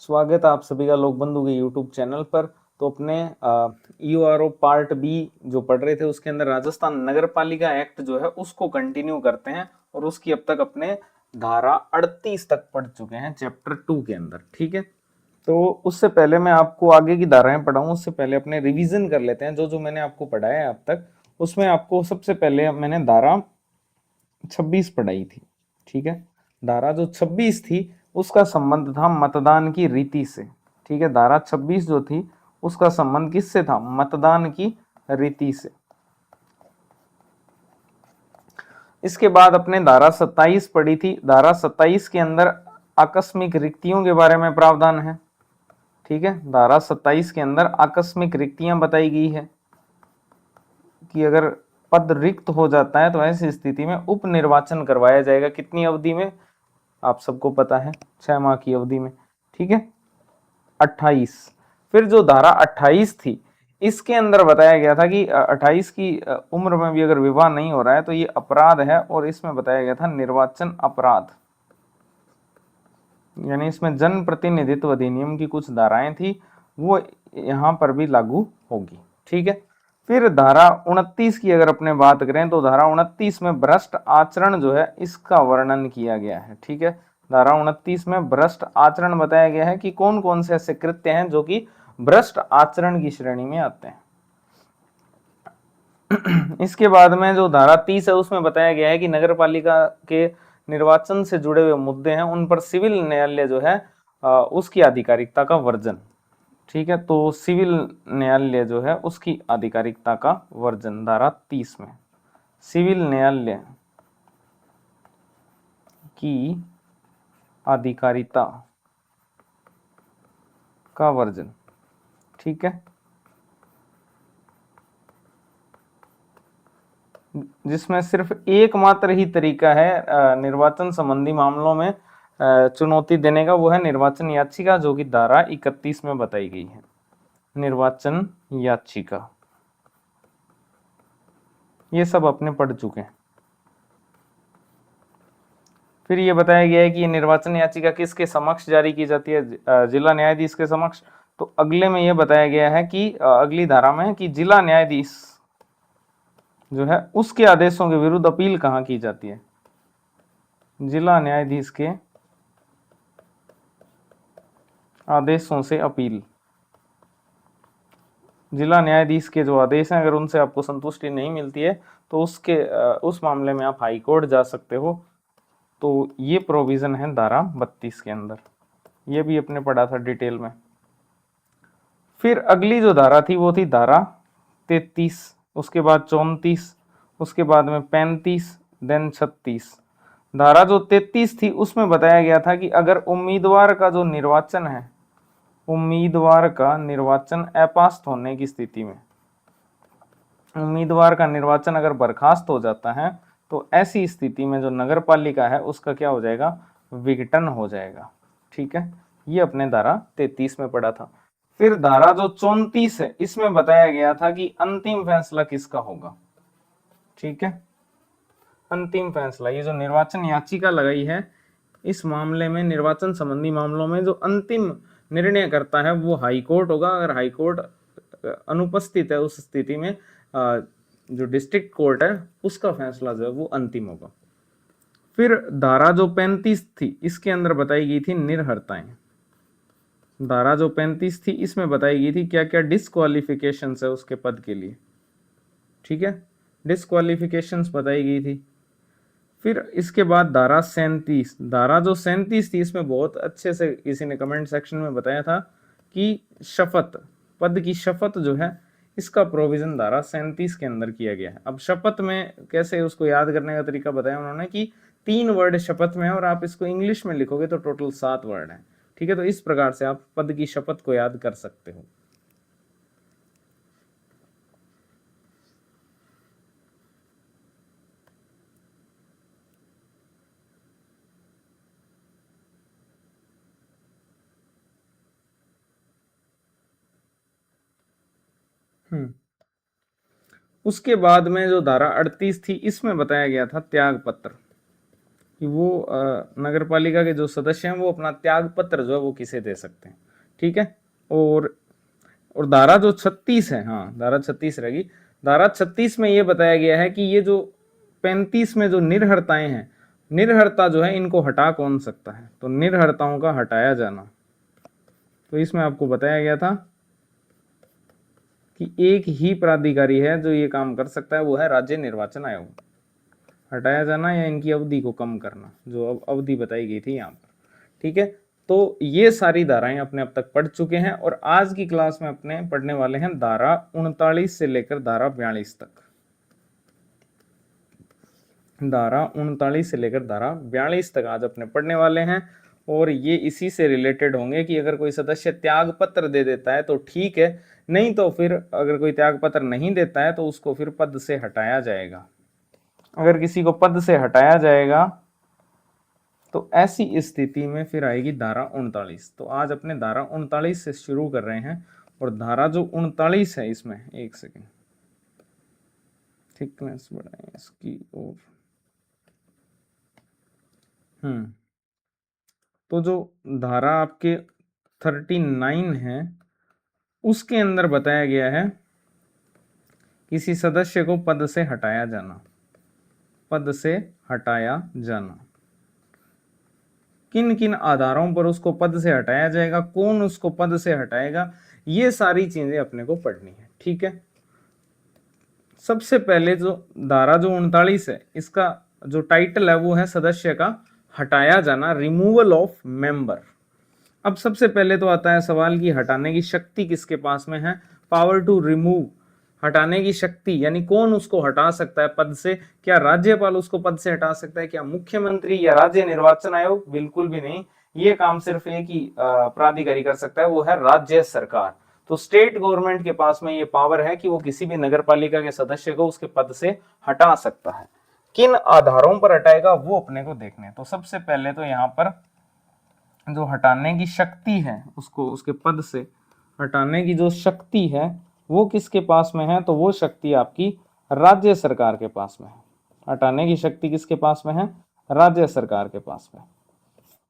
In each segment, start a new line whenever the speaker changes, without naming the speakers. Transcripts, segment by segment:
स्वागत है आप सभी का लोक बंधु के यूट्यूब चैनल पर। तो अपने ईओआरओ पार्ट बी जो पढ़ रहे थे उसके अंदर राजस्थान नगर पालिका एक्ट जो है उसको कंटिन्यू करते हैं और उसकी अब तक अपने धारा 38 तक पढ़ चुके हैं चैप्टर 2 के अंदर। ठीक है, तो उससे पहले मैं आपको आगे की धाराएं पढ़ाऊं उससे पहले अपने रिवीजन कर लेते हैं जो जो मैंने आपको पढ़ाया है अब तक। उसमें आपको सबसे पहले मैंने धारा 26 पढ़ाई थी। ठीक है, धारा जो 26 थी उसका संबंध था मतदान की रीति से। ठीक है, धारा 26 जो थी उसका संबंध किससे था? मतदान की रीति से। इसके बाद अपने धारा 27 पढ़ी थी। धारा 27 के अंदर आकस्मिक रिक्तियों के बारे में प्रावधान है। ठीक है, धारा 27 के अंदर आकस्मिक रिक्तियां बताई गई है कि अगर पद रिक्त हो जाता है तो ऐसी स्थिति में उप निर्वाचन करवाया जाएगा। कितनी अवधि में? आप सबको पता है, 6 माह की अवधि में। ठीक है, 28। फिर जो धारा 28 थी इसके अंदर बताया गया था कि 28 की उम्र में भी अगर विवाह नहीं हो रहा है तो ये अपराध है, और इसमें बताया गया था निर्वाचन अपराध, यानी इसमें जन प्रतिनिधित्व अधिनियम की कुछ धाराएं थी वो यहां पर भी लागू होगी। ठीक है, फिर धारा 29 की अगर अपने बात करें तो धारा 29 में भ्रष्ट आचरण जो है इसका वर्णन किया गया है। ठीक है, धारा 29 में भ्रष्ट आचरण बताया गया है कि कौन कौन से ऐसे कृत्य हैं जो कि भ्रष्ट आचरण की श्रेणी में आते हैं। इसके बाद में जो धारा 30 है उसमें बताया गया है कि नगर पालिका के निर्वाचन से जुड़े हुए मुद्दे हैं उन पर सिविल न्यायालय जो है उसकी आधिकारिकता का वर्जन। ठीक है, तो सिविल न्यायालय जो है उसकी आधिकारिकता का वर्जन धारा 30 में सिविल न्यायालय की आधिकारिकता का वर्जन। ठीक है, जिसमें सिर्फ एकमात्र ही तरीका है निर्वाचन संबंधी मामलों में चुनौती देने का, वो है निर्वाचन याचिका, जो कि धारा 31 में बताई गई है। निर्वाचन याचिका ये सब अपने पढ़ चुके हैं। फिर ये बताया गया है कि ये निर्वाचन याचिका किसके समक्ष जारी की जाती है? जिला न्यायाधीश के समक्ष। तो अगले में यह बताया गया है कि अगली धारा में कि जिला न्यायाधीश जो है उसके आदेशों के विरुद्ध अपील कहां की जाती है? जिला न्यायाधीश के आदेशों से अपील। जिला न्यायाधीश के जो आदेश हैं अगर उनसे आपको संतुष्टि नहीं मिलती है तो उस मामले में आप हाई कोर्ट जा सकते हो। तो ये प्रोविजन है धारा 32 के अंदर, ये भी अपने पढ़ा था डिटेल में। फिर अगली जो धारा थी वो थी धारा 33, उसके बाद 34, उसके बाद में 35, देन 36। धारा जो 33 थी उसमें बताया गया था कि अगर उम्मीदवार का जो निर्वाचन है, उम्मीदवार का निर्वाचन अपास्त होने की स्थिति में, उम्मीदवार का निर्वाचन अगर बर्खास्त हो जाता है तो ऐसी स्थिति में जो नगर पालिका है उसका क्या हो जाएगा? विघटन हो जाएगा। ठीक है, ये अपने धारा 33 में पढ़ा था। फिर धारा जो 34 है इसमें बताया गया था कि अंतिम फैसला किसका होगा। ठीक है, अंतिम फैसला, ये जो निर्वाचन याचिका लगाई है इस मामले में, निर्वाचन संबंधी मामलों में जो अंतिम निर्णय करता है वो हाई कोर्ट होगा। अगर हाई कोर्ट अनुपस्थित है उस स्थिति में जो डिस्ट्रिक्ट कोर्ट है उसका फैसला जो है वो अंतिम होगा। फिर धारा जो 35 थी इसके अंदर बताई गई थी निर्हरताएं। धारा जो 35 थी इसमें बताई गई थी क्या क्या डिस्क्वालिफिकेशन है उसके पद के लिए। ठीक है, डिस्क्वालिफिकेशंस बताई गई थी। फिर इसके बाद धारा 37, धारा जो 37 थी इसमें बहुत अच्छे से किसी ने कमेंट सेक्शन में बताया था कि शपथ, पद की शपथ जो है इसका प्रोविजन धारा 37 के अंदर किया गया है। अब शपथ में कैसे उसको याद करने का तरीका बताया उन्होंने कि 3 वर्ड शपथ में है और आप इसको इंग्लिश में लिखोगे तो टोटल 7 वर्ड है। ठीक है, तो इस प्रकार से आप पद की शपथ को याद कर सकते हो। उसके बाद में जो धारा 38 थी इसमें बताया गया था त्याग पत्र। कि वो नगर पालिका के जो सदस्य हैं वो अपना त्याग पत्र जो है वो किसे दे सकते हैं। ठीक है। और धारा जो 36 है, हाँ धारा 36 रहेगी। धारा 36 में ये बताया गया है कि ये जो 35 में जो निर्हरताएं हैं, निर्हरता जो है इनको हटा कौन सकता है, तो निर्हरताओं का हटाया जाना। तो इसमें आपको बताया गया था कि एक ही प्राधिकारी है जो ये काम कर सकता है, वो है राज्य निर्वाचन आयोग। हटाया जाना या इनकी अवधि को कम करना, जो अब अवधि बताई गई थी यहाँ पर। ठीक है। तो ये सारी धाराएं अपने अब तक पढ़ चुके हैं और आज की क्लास में अपने पढ़ने वाले हैं धारा 39 से लेकर धारा 42 तक। धारा 39 से लेकर धारा 42 तक आज अपने पढ़ने वाले हैं और ये इसी से रिलेटेड होंगे कि अगर कोई सदस्य त्याग पत्र दे देता है तो ठीक है, नहीं तो फिर अगर कोई त्याग पत्र नहीं देता है तो उसको फिर पद से हटाया जाएगा। अगर किसी को पद से हटाया जाएगा तो ऐसी स्थिति में फिर आएगी धारा 39। तो आज अपने धारा 39 से शुरू कर रहे हैं और धारा जो 39 है इसमें, एक सेकेंड, थिकनेस बढ़ाएं इसकी और तो जो धारा आपके 39 है उसके अंदर बताया गया है किसी सदस्य को पद से हटाया जाना, पद से हटाया जाना, किन किन आधारों पर उसको पद से हटाया जाएगा, कौन उसको पद से हटाएगा, ये सारी चीजें अपने को पढ़नी है। ठीक है। सबसे पहले जो धारा जो 39 है इसका जो टाइटल है वो है सदस्य का हटाया जाना, रिमूवल ऑफ मेंबर। अब सबसे पहले तो आता है सवाल कि हटाने की शक्ति किसके पास में है, पावर टू रिमूव, हटाने की शक्ति यानी कौन उसको हटा सकता है पद से। क्या राज्यपाल उसको पद से हटा सकता है, क्या मुख्यमंत्री या राज्य निर्वाचन आयोग? बिल्कुल भी नहीं, ये काम सिर्फ एक ही प्राधिकारी कर सकता है, वो है राज्य सरकार। तो स्टेट गवर्नमेंट के पास में ये पावर है कि वो किसी भी नगर पालिका के सदस्य को उसके पद से हटा सकता है। किन आधारों पर हटाएगा वो अपने को देखने। तो सबसे पहले तो यहाँ पर जो हटाने की शक्ति है, उसको उसके पद से हटाने की जो शक्ति है वो किसके पास में है, तो वो शक्ति आपकी राज्य सरकार के पास में है। हटाने की शक्ति किसके पास में है, राज्य सरकार के पास में।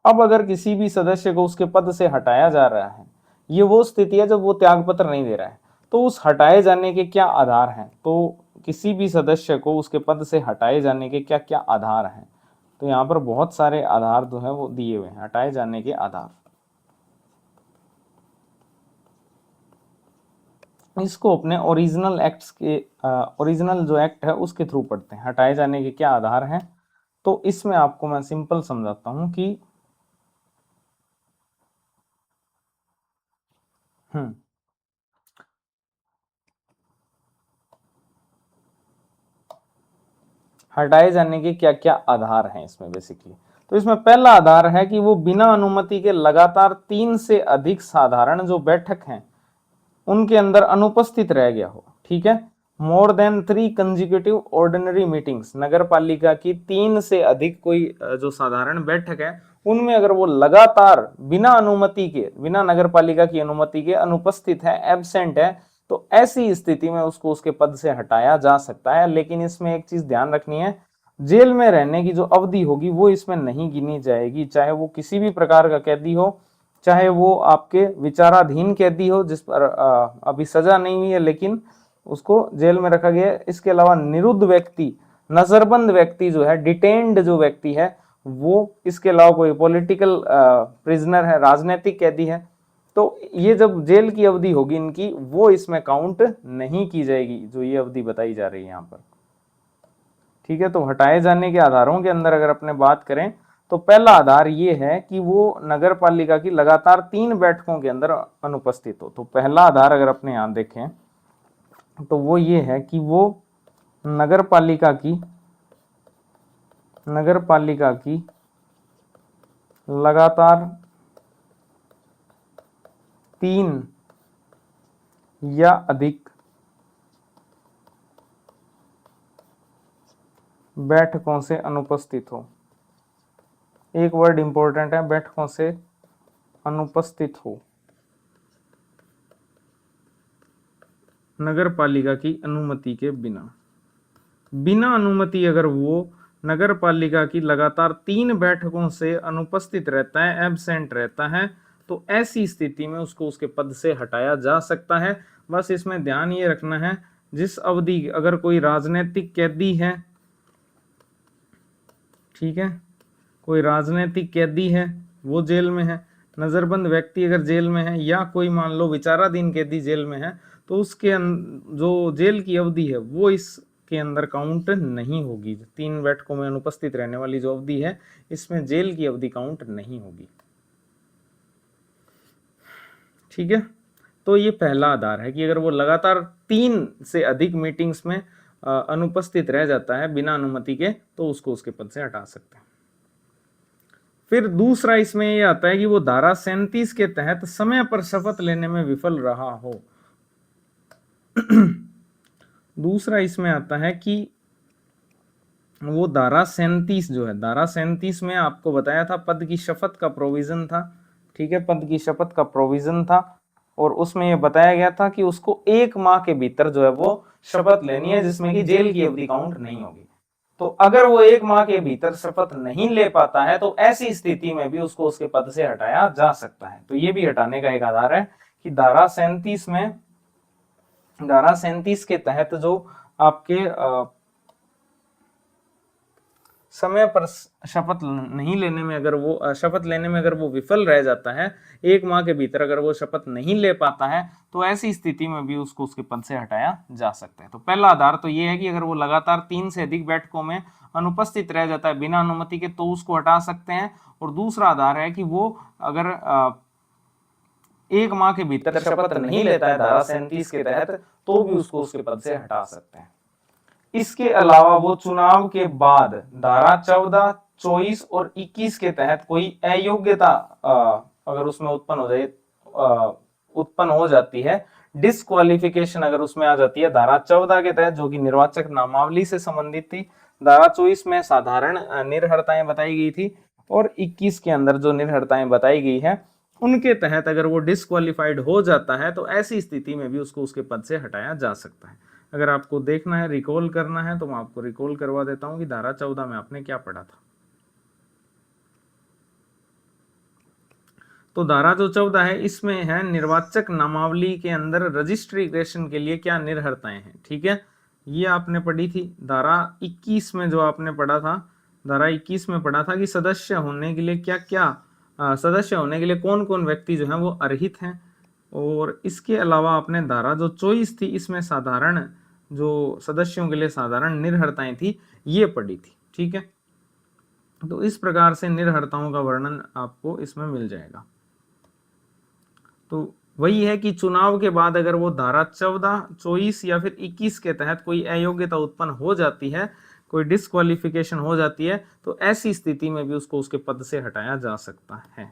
अब अगर किसी भी सदस्य को उसके पद से हटाया जा रहा है, ये वो स्थिति है जब वो त्याग पत्र नहीं दे रहा है, तो उस हटाए जाने के क्या आधार हैं, तो किसी भी सदस्य को उसके पद से हटाए जाने के क्या क्या आधार हैं, तो यहाँ पर बहुत सारे आधार जो है वो दिए हुए हैं, हटाए जाने के आधार। इसको अपने ओरिजिनल एक्ट्स के ओरिजिनल जो एक्ट है उसके थ्रू पढ़ते हैं, हटाए जाने के क्या आधार हैं। तो इसमें आपको मैं सिंपल समझाता हूं कि हटाए जाने के क्या क्या आधार हैं इसमें बेसिकली। तो इसमें पहला आधार है कि वो बिना अनुमति के लगातार 3 से अधिक साधारण जो बैठक हैं उनके अंदर अनुपस्थित रह गया हो। ठीक है। More than 3 consecutive ordinary meetings, नगर पालिका की 3 से अधिक कोई जो साधारण बैठक है उनमें अगर वो लगातार बिना अनुमति के, बिना नगर पालिका की अनुमति के अनुपस्थित है, एब्सेंट है, तो ऐसी स्थिति में उसको उसके पद से हटाया जा सकता है। लेकिन इसमें एक चीज ध्यान रखनी है, जेल में रहने की जो अवधि होगी वो इसमें नहीं गिनी जाएगी, चाहे वो किसी भी प्रकार का कैदी हो, चाहे वो आपके विचाराधीन कैदी हो जिस पर अभी सजा नहीं हुई है लेकिन उसको जेल में रखा गया है। इसके अलावा निरुद्ध व्यक्ति, नजरबंद व्यक्ति जो है, डिटेन्ड जो व्यक्ति है वो, इसके अलावा कोई पॉलिटिकल प्रिजनर है, राजनीतिक कैदी है, तो ये जब जेल की अवधि होगी इनकी वो इसमें काउंट नहीं की जाएगी, जो ये अवधि बताई जा रही है यहाँ पर। ठीक है। तो हटाए जाने के आधारों के अंदर अगर अपने बात करें तो पहला आधार ये है कि वो नगर पालिका की लगातार 3 बैठकों के अंदर अनुपस्थित हो। तो पहला आधार अगर अपने यहां देखें तो वो ये है कि वो नगर पालिका की लगातार 3 या अधिक बैठकों से अनुपस्थित हो। एक वर्ड इंपॉर्टेंट है, बैठकों से अनुपस्थित हो, नगर पालिका की अनुमति के बिना। बिना अनुमति अगर वो नगर पालिका की लगातार 3 बैठकों से अनुपस्थित रहता है, एब्सेंट रहता है, तो ऐसी स्थिति में उसको उसके पद से हटाया जा सकता है। बस इसमें ध्यान ये रखना है, जिस अवधि अगर कोई राजनीतिक कैदी है, ठीक है, कोई राजनीतिक कैदी है वो जेल में है, नजरबंद व्यक्ति अगर जेल में है, या कोई मान लो विचाराधीन कैदी जेल में है, तो उसके जो जेल की अवधि है वो इसके अंदर काउंट नहीं होगी। 3 बैठकों में अनुपस्थित रहने वाली जो अवधि है, इसमें जेल की अवधि काउंट नहीं होगी। ठीक है, तो ये पहला आधार है कि अगर वो लगातार 3 से अधिक मीटिंग्स में अनुपस्थित रह जाता है बिना अनुमति के, तो उसको उसके पद से हटा सकते हैं। फिर दूसरा इसमें ये आता है कि वो धारा 37 के तहत समय पर शपथ लेने में विफल रहा हो। दूसरा इसमें आता है कि वो धारा 37 जो है, धारा 37 में आपको बताया था पद की शपथ का प्रोविजन था। ठीक है, पद की शपथ का प्रोविजन था, और उसमें ये बताया गया था कि उसको 1 माह के भीतर जो है वो शपथ लेनी है, जिसमें कि जेल की अवधि काउंट नहीं होगी। तो अगर वो 1 माह के भीतर शपथ नहीं ले पाता है, तो ऐसी स्थिति में भी उसको उसके पद से हटाया जा सकता है। तो ये भी हटाने का एक आधार है कि धारा 37 में, धारा 37 के तहत जो आपके समय पर शपथ नहीं लेने में, अगर वो शपथ लेने में अगर वो विफल रह जाता है, 1 माह के भीतर अगर वो शपथ नहीं ले पाता है, तो ऐसी स्थिति में भी उसको उसके पद से हटाया जा सकता है। तो पहला आधार तो ये है कि अगर वो लगातार 3 से अधिक बैठकों में अनुपस्थित रह जाता है बिना अनुमति के, तो उसको हटा सकते हैं। और दूसरा आधार है कि वो अगर 1 माह के भीतर शपथ नहीं लेता है धारा 37 के तहत, तो भी उसको उसके पद से हटा सकते हैं। इसके अलावा वो चुनाव के बाद धारा 14, 24 और 21 के तहत कोई अयोग्यता अगर उसमें उत्पन्न हो जाती है, डिस्क्वालिफिकेशन अगर उसमें आ जाती है धारा 14 के तहत, जो कि निर्वाचक नामावली से संबंधित थी। धारा 24 में साधारण निर्हरताएं बताई गई थी, और 21 के अंदर जो निर्हरताएं बताई गई है, उनके तहत अगर वो डिस्क्वालिफाइड हो जाता है, तो ऐसी स्थिति में भी उसको उसके पद से हटाया जा सकता है। अगर आपको देखना है, रिकॉल करना है, तो मैं आपको रिकॉल करवा देता हूं कि धारा 14 में आपने क्या पढ़ा था। तो धारा जो 14 है, इसमें है निर्वाचक नामावली के अंदर रजिस्ट्रेशन के लिए क्या निर्हरताएं हैं। ठीक है, ये आपने पढ़ी थी। धारा 21 में जो आपने पढ़ा था, धारा 21 में पढ़ा था कि सदस्य होने के लिए क्या क्या सदस्य होने के लिए कौन कौन व्यक्ति जो है वो अर्हित हैं। और इसके अलावा आपने धारा जो 24 थी, इसमें साधारण जो सदस्यों के लिए साधारण निर्हरताएं थी, ये पढ़ी थी। ठीक है, तो इस प्रकार से निर्हरताओं का वर्णन आपको इसमें मिल जाएगा। तो वही है कि चुनाव के बाद अगर वो धारा 14, 24 या फिर 21 के तहत कोई अयोग्यता उत्पन्न हो जाती है, कोई डिस्क्वालिफिकेशन हो जाती है, तो ऐसी स्थिति में भी उसको उसके पद से हटाया जा सकता है।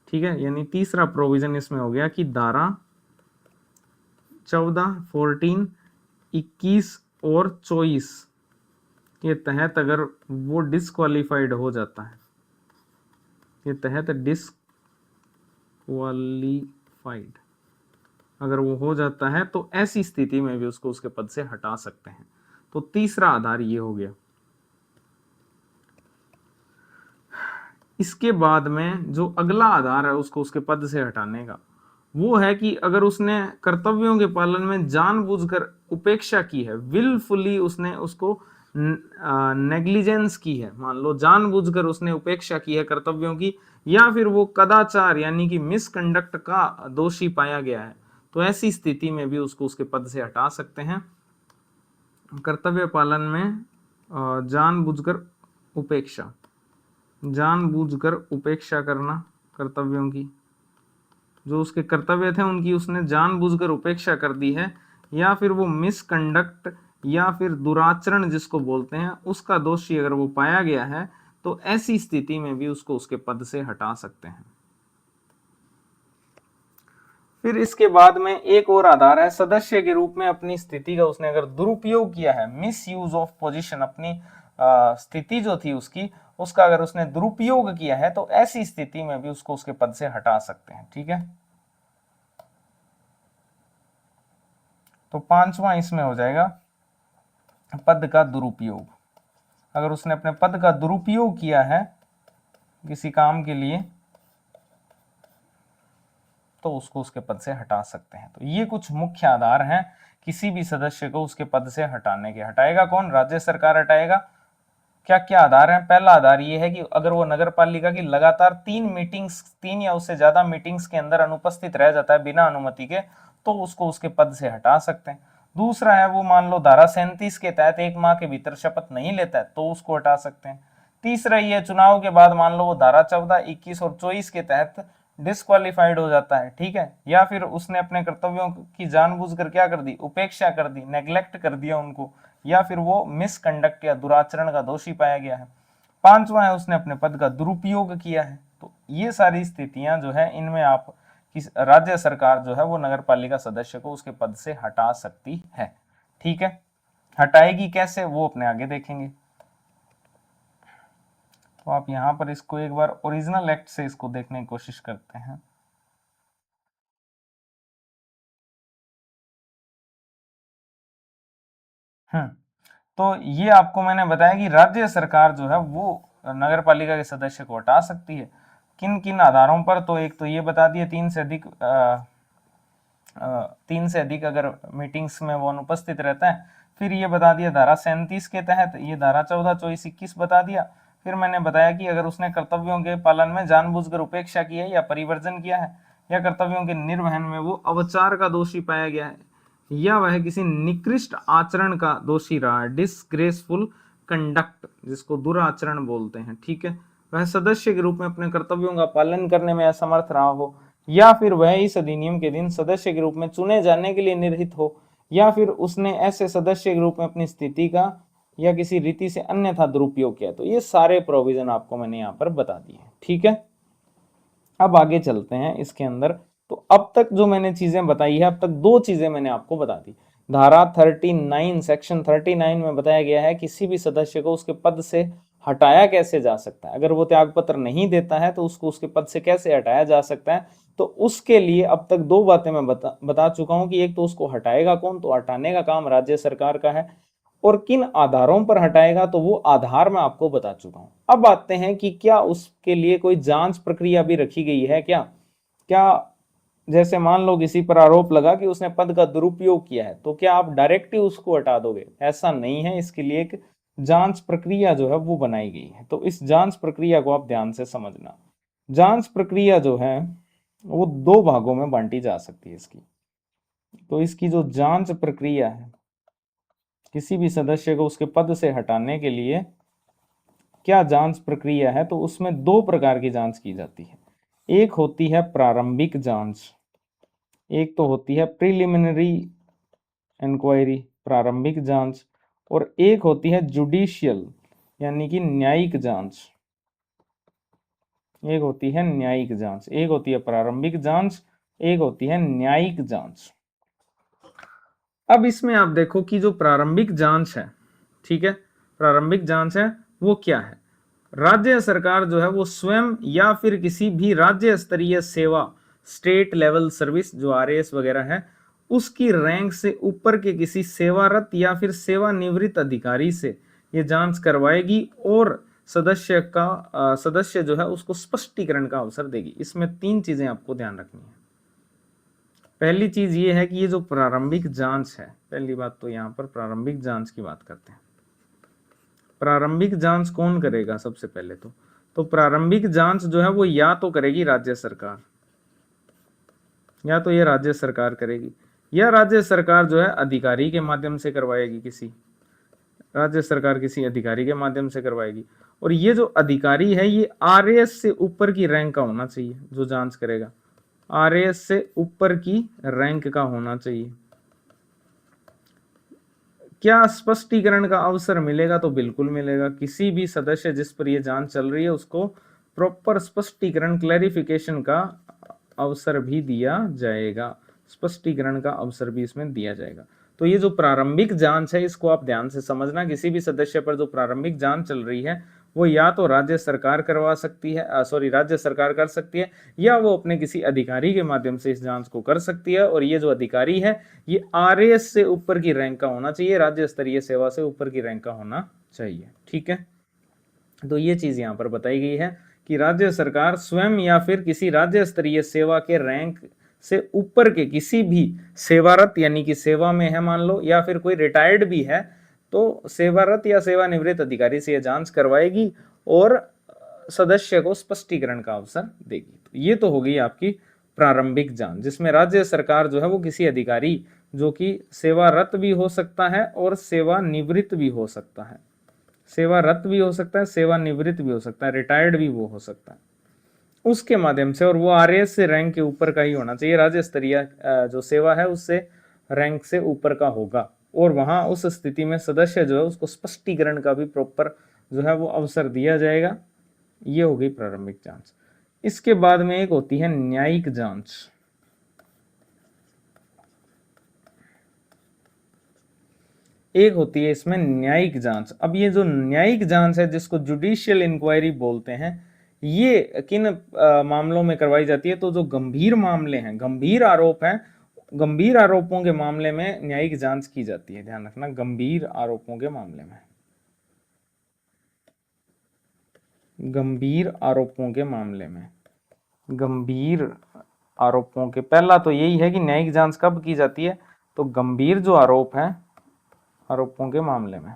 ठीक है, यानी तीसरा प्रोविजन इसमें हो गया कि धारा 14, 14, 21 और 24 के तहत अगर वो डिस्क्वालिफाइड हो जाता है, ये तहत डिस्क्वालिफाइड अगर वो हो जाता है, तो ऐसी स्थिति में भी उसको उसके पद से हटा सकते हैं। तो तीसरा आधार ये हो गया। इसके बाद में जो अगला आधार है उसको उसके पद से हटाने का, वो है कि अगर उसने कर्तव्यों के पालन में जानबूझकर उपेक्षा की है, विलफुली उसने उसको नेग्लिजेंस की है, मान लो जानबूझकर उसने उपेक्षा की है कर्तव्यों की, या फिर वो कदाचार यानी कि मिसकंडक्ट का दोषी पाया गया है, तो ऐसी स्थिति में भी उसको उसके पद से हटा सकते हैं। कर्तव्य पालन में जानबूझकर उपेक्षा, जानबूझकर उपेक्षा करना कर्तव्यों की, जो उसके कर्तव्य थे उनकी उसने जानबूझकर उपेक्षा कर दी है, या फिर वो मिसकंडक्ट या फिर दुराचरण जिसको बोलते हैं, उसका दोषी अगर वो पाया गया है, तो ऐसी स्थिति में भी उसको उसके पद से हटा सकते हैं। फिर इसके बाद में एक और आधार है, सदस्य के रूप में अपनी स्थिति का उसने अगर दुरुपयोग किया है, मिस यूज ऑफ पोजिशन, अपनी स्थिति जो थी उसकी, उसका अगर उसने दुरुपयोग किया है, तो ऐसी स्थिति में भी उसको उसके पद से हटा सकते हैं। ठीक है, तो 5वां इसमें हो जाएगा पद का दुरुपयोग। अगर उसने अपने पद का दुरुपयोग किया है किसी काम के लिए तो उसको उसके पद से हटा सकते हैं। तो ये कुछ मुख्य आधार हैं किसी भी सदस्य को उसके पद से हटाने के। हटाएगा कौन? राज्य सरकार हटाएगा। क्या क्या आधार हैं? पहला आधार ये है कि अगर वो नगर पालिका की लगातार 3 या उससे ज्यादा मीटिंग्स के अंदर अनुपस्थित रह जाता है बिना अनुमति के, तो उसको उसके पद से हटा सकते हैं। दूसरा है, वो मान लो धारा 37 के तहत 1 माह के भीतर शपथ नहीं लेता है तो उसको हटा सकते हैं। तीसरा ये चुनाव के बाद मान लो वो धारा 14, 21 और 24 के तहत डिस्क्वालिफाइड हो जाता है, ठीक है, या फिर उसने अपने कर्तव्यों की जानबूझकर क्या कर दी? उपेक्षा कर दी, नेग्लेक्ट कर दिया उनको, या फिर वो मिसकंडक्ट या दुराचरण का दोषी पाया गया है। पांचवा है, उसने अपने पद का दुरुपयोग किया है। तो ये सारी स्थितियां जो है इनमें आप राज्य सरकार जो है वो नगर पालिका सदस्य को उसके पद से हटा सकती है। ठीक है, हटाएगी कैसे वो अपने आगे देखेंगे। तो आप यहां पर इसको एक बार ओरिजिनल एक्ट से इसको देखने की कोशिश करते हैं। तो ये आपको मैंने बताया कि राज्य सरकार जो है वो नगर पालिका के सदस्य को हटा सकती है। किन किन आधारों पर? तो एक तो ये बता दिए, 3 से अधिक अगर मीटिंग्स में वो अनुपस्थित रहता है। फिर ये बता दिया धारा 37 के तहत, ये धारा 14, 24, 21 बता दिया। फिर मैंने बताया कि अगर उसने कर्तव्यों के पालन में जानबूझकर उपेक्षा की है या परिवर्जन किया है, या कर्तव्यों के निर्वहन में वो अवचार का दोषी पाया गया है, या वह किसी निकृष्ट आचरण का दोषी रहा है, डिसग्रेसफुल कंडक्ट जिसको दुराचरण बोलते हैं, ठीक है, वह सदस्य के रूप में अपने कर्तव्यों का पालन करने में असमर्थ रहा हो, या फिर वह इस अधिनियम के दिन सदस्य के रूप में चुने जाने के लिए निर्हित हो, या फिर उसने ऐसे सदस्य के रूप में अपनी स्थिति का या किसी रीति से अन्यथा दुरुपयोग किया। तो ये सारे प्रोविजन आपको मैंने यहाँ पर बता दिए। ठीक है, अब आगे चलते हैं इसके अंदर। तो अब तक जो मैंने चीजें बताई है, अब तक 2 चीजें मैंने आपको बता दी। धारा 39 सेक्शन 39 में बताया गया है किसी भी सदस्य को उसके पद से हटाया कैसे जा सकता है। अगर वो त्याग पत्र नहीं देता है तो उसको उसके पद से कैसे हटाया जा सकता है। तो उसके लिए अब तक 2 बातें मैं बता चुका हूं कि एक तो उसको हटाएगा कौन, तो हटाने का काम राज्य सरकार का है, और किन आधारों पर हटाएगा तो वो आधार मैं आपको बता चुका हूं। अब आते हैं कि क्या उसके लिए कोई जांच प्रक्रिया भी रखी गई है क्या? क्या जैसे मान लो किसी पर आरोप लगा कि उसने पद का दुरुपयोग किया है, तो क्या आप डायरेक्ट ही उसको हटा दोगे? ऐसा नहीं है, इसके लिए एक जांच प्रक्रिया जो है वो बनाई गई है। तो इस जांच प्रक्रिया को आप ध्यान से समझना। जांच प्रक्रिया जो है वो 2 भागों में बांटी जा सकती है इसकी। तो इसकी जो जांच प्रक्रिया है किसी भी सदस्य को उसके पद से हटाने के लिए क्या जांच प्रक्रिया है, तो उसमें 2 प्रकार की जांच की जाती है। एक होती है प्रारंभिक जांच, एक तो होती है प्रिलिमिनरी इंक्वायरी, प्रारंभिक जांच, और एक होती है जुडिशियल यानी कि न्यायिक जांच। एक होती है न्यायिक जांच, एक होती है प्रारंभिक जांच, एक होती है न्यायिक जांच। अब इसमें आप देखो कि जो प्रारंभिक जांच है, ठीक है, प्रारंभिक जांच है वो क्या है? राज्य सरकार जो है वो स्वयं या फिर किसी भी राज्य स्तरीय सेवा, स्टेट लेवल सर्विस जो RAS वगैरह है, उसकी रैंक से ऊपर के किसी सेवारत या फिर सेवानिवृत्त अधिकारी से ये जांच करवाएगी, और सदस्य जो है उसको स्पष्टीकरण का अवसर देगी। इसमें 3 चीजें आपको ध्यान रखनी है। पहली चीज ये है कि ये जो प्रारंभिक जांच है, पहली बात तो यहां पर प्रारंभिक जांच की बात करते हैं। प्रारंभिक जांच कौन करेगा? सबसे पहले तो प्रारंभिक जांच जो है वो या तो करेगी राज्य सरकार, या तो ये राज्य सरकार करेगी, या राज्य सरकार जो है अधिकारी के माध्यम से करवाएगी, किसी राज्य सरकार किसी अधिकारी के माध्यम से करवाएगी। और ये जो अधिकारी है ये RAS से ऊपर की रैंक का होना चाहिए। जो जांच करेगा RAS से ऊपर की रैंक का होना चाहिए। क्या स्पष्टीकरण का अवसर मिलेगा? तो बिल्कुल मिलेगा। किसी भी सदस्य जिस पर यह जांच चल रही है उसको प्रॉपर स्पष्टीकरण, क्लैरिफिकेशन का अवसर भी दिया जाएगा। स्पष्टीकरण का अवसर भी इसमें दिया जाएगा। तो ये जो प्रारंभिक जांच है इसको आप ध्यान से समझना। किसी भी सदस्य पर जो प्रारंभिक जांच चल रही है वो या तो राज्य सरकार करवा सकती है, राज्य सरकार कर सकती है, या वो अपने किसी अधिकारी के माध्यम से इस जांच को कर सकती है। और ये जो अधिकारी है ये RAS से ऊपर की रैंक का होना चाहिए, राज्य स्तरीय सेवा से ऊपर की रैंक का होना चाहिए। ठीक है। तो ये चीज यहाँ पर बताई गई है कि राज्य सरकार स्वयं या फिर किसी राज्य स्तरीय सेवा के रैंक से ऊपर के किसी भी सेवारत यानी कि सेवा में है मान लो, या फिर कोई रिटायर्ड भी है, तो सेवारत या सेवानिवृत्त अधिकारी से यह जांच करवाएगी और सदस्य को स्पष्टीकरण का अवसर देगी। तो ये तो होगी आपकी प्रारंभिक जांच, जिसमें राज्य सरकार जो है वो किसी अधिकारी जो कि सेवारत भी हो सकता है और सेवानिवृत्त भी हो सकता है, सेवारत भी हो सकता है, सेवानिवृत्त भी हो सकता है, रिटायर्ड भी वो हो सकता है, उसके माध्यम से, और वो आरएएस से रैंक के ऊपर का ही होना चाहिए, राज्य स्तरीय जो सेवा है उससे रैंक से ऊपर का होगा, और वहां उस स्थिति में सदस्य जो है उसको स्पष्टीकरण का भी प्रॉपर जो है वो अवसर दिया जाएगा। ये हो गई प्रारंभिक जांच। इसके बाद में एक होती है न्यायिक जांच। एक होती है इसमें न्यायिक जांच। अब ये जो न्यायिक जांच है जिसको जुडिशियल इंक्वायरी बोलते हैं, ये किन मामलों में करवाई जाती है? तो जो गंभीर मामले हैं, गंभीर आरोप हैं, गंभीर आरोपों के मामले में न्यायिक जांच की जाती है। ध्यान रखना, गंभीर आरोपों के मामले में, गंभीर आरोपों के मामले में, गंभीर आरोपों के, पहला तो यही है कि न्यायिक जांच कब की जाती है? तो गंभीर जो आरोप है, आरोपों के मामले में।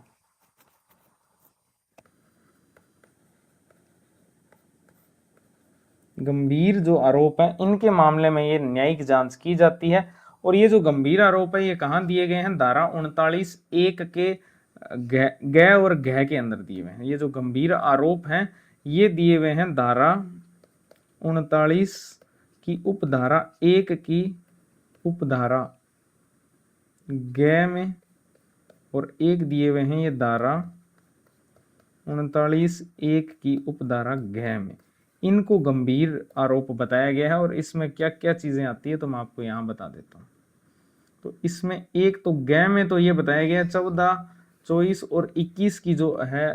गंभीर जो आरोप है इनके मामले में ये न्यायिक जांच की जाती है। और ये जो गंभीर आरोप है ये कहाँ दिए गए हैं? धारा 39(1) के ग और घ के अंदर दिए हुए हैं। ये जो गंभीर आरोप हैं ये दिए हुए हैं धारा 39 की उपधारा 1 की उपधारा ग में, और एक दिए हुए हैं ये धारा 39(1) की उपधारा घ में। इनको गंभीर आरोप बताया गया है। और इसमें क्या क्या चीजें आती है तो मैं आपको यहां बता देता हूं। तो इसमें एक तो ग में तो ये बताया गया 14, 24 और 21 की जो है,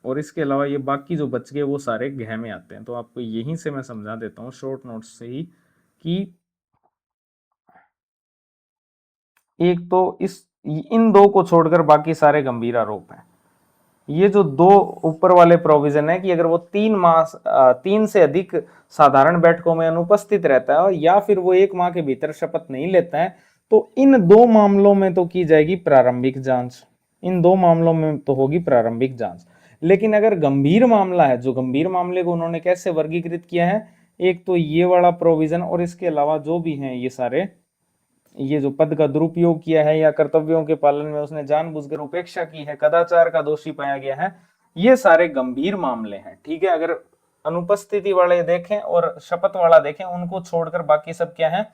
और इसके अलावा ये बाकी जो बच गए वो सारे घ में आते हैं। तो आपको यहीं से मैं समझा देता हूँ शॉर्ट नोट्स से ही कि एक तो इन दो को छोड़कर बाकी सारे गंभीर आरोप हैं। ये जो दो ऊपर वाले प्रोविजन है कि अगर वो 3 से अधिक साधारण बैठकों में अनुपस्थित रहता है या फिर वो 1 माह के भीतर शपथ नहीं लेता है, तो इन दो मामलों में तो की जाएगी प्रारंभिक जांच, इन दो मामलों में तो होगी प्रारंभिक जांच। लेकिन अगर गंभीर मामला है, जो गंभीर मामले को उन्होंने कैसे वर्गीकृत किया है, एक तो ये वाला प्रोविजन और इसके अलावा जो भी हैं ये सारे, ये जो पद का दुरुपयोग किया है या कर्तव्यों के पालन में उसने जानबूझकर उपेक्षा की है, कदाचार का दोषी पाया गया है, ये सारे गंभीर मामले हैं। ठीक है, अगर अनुपस्थिति वाले देखें और शपथ वाला देखें, उनको छोड़कर बाकी सब क्या है?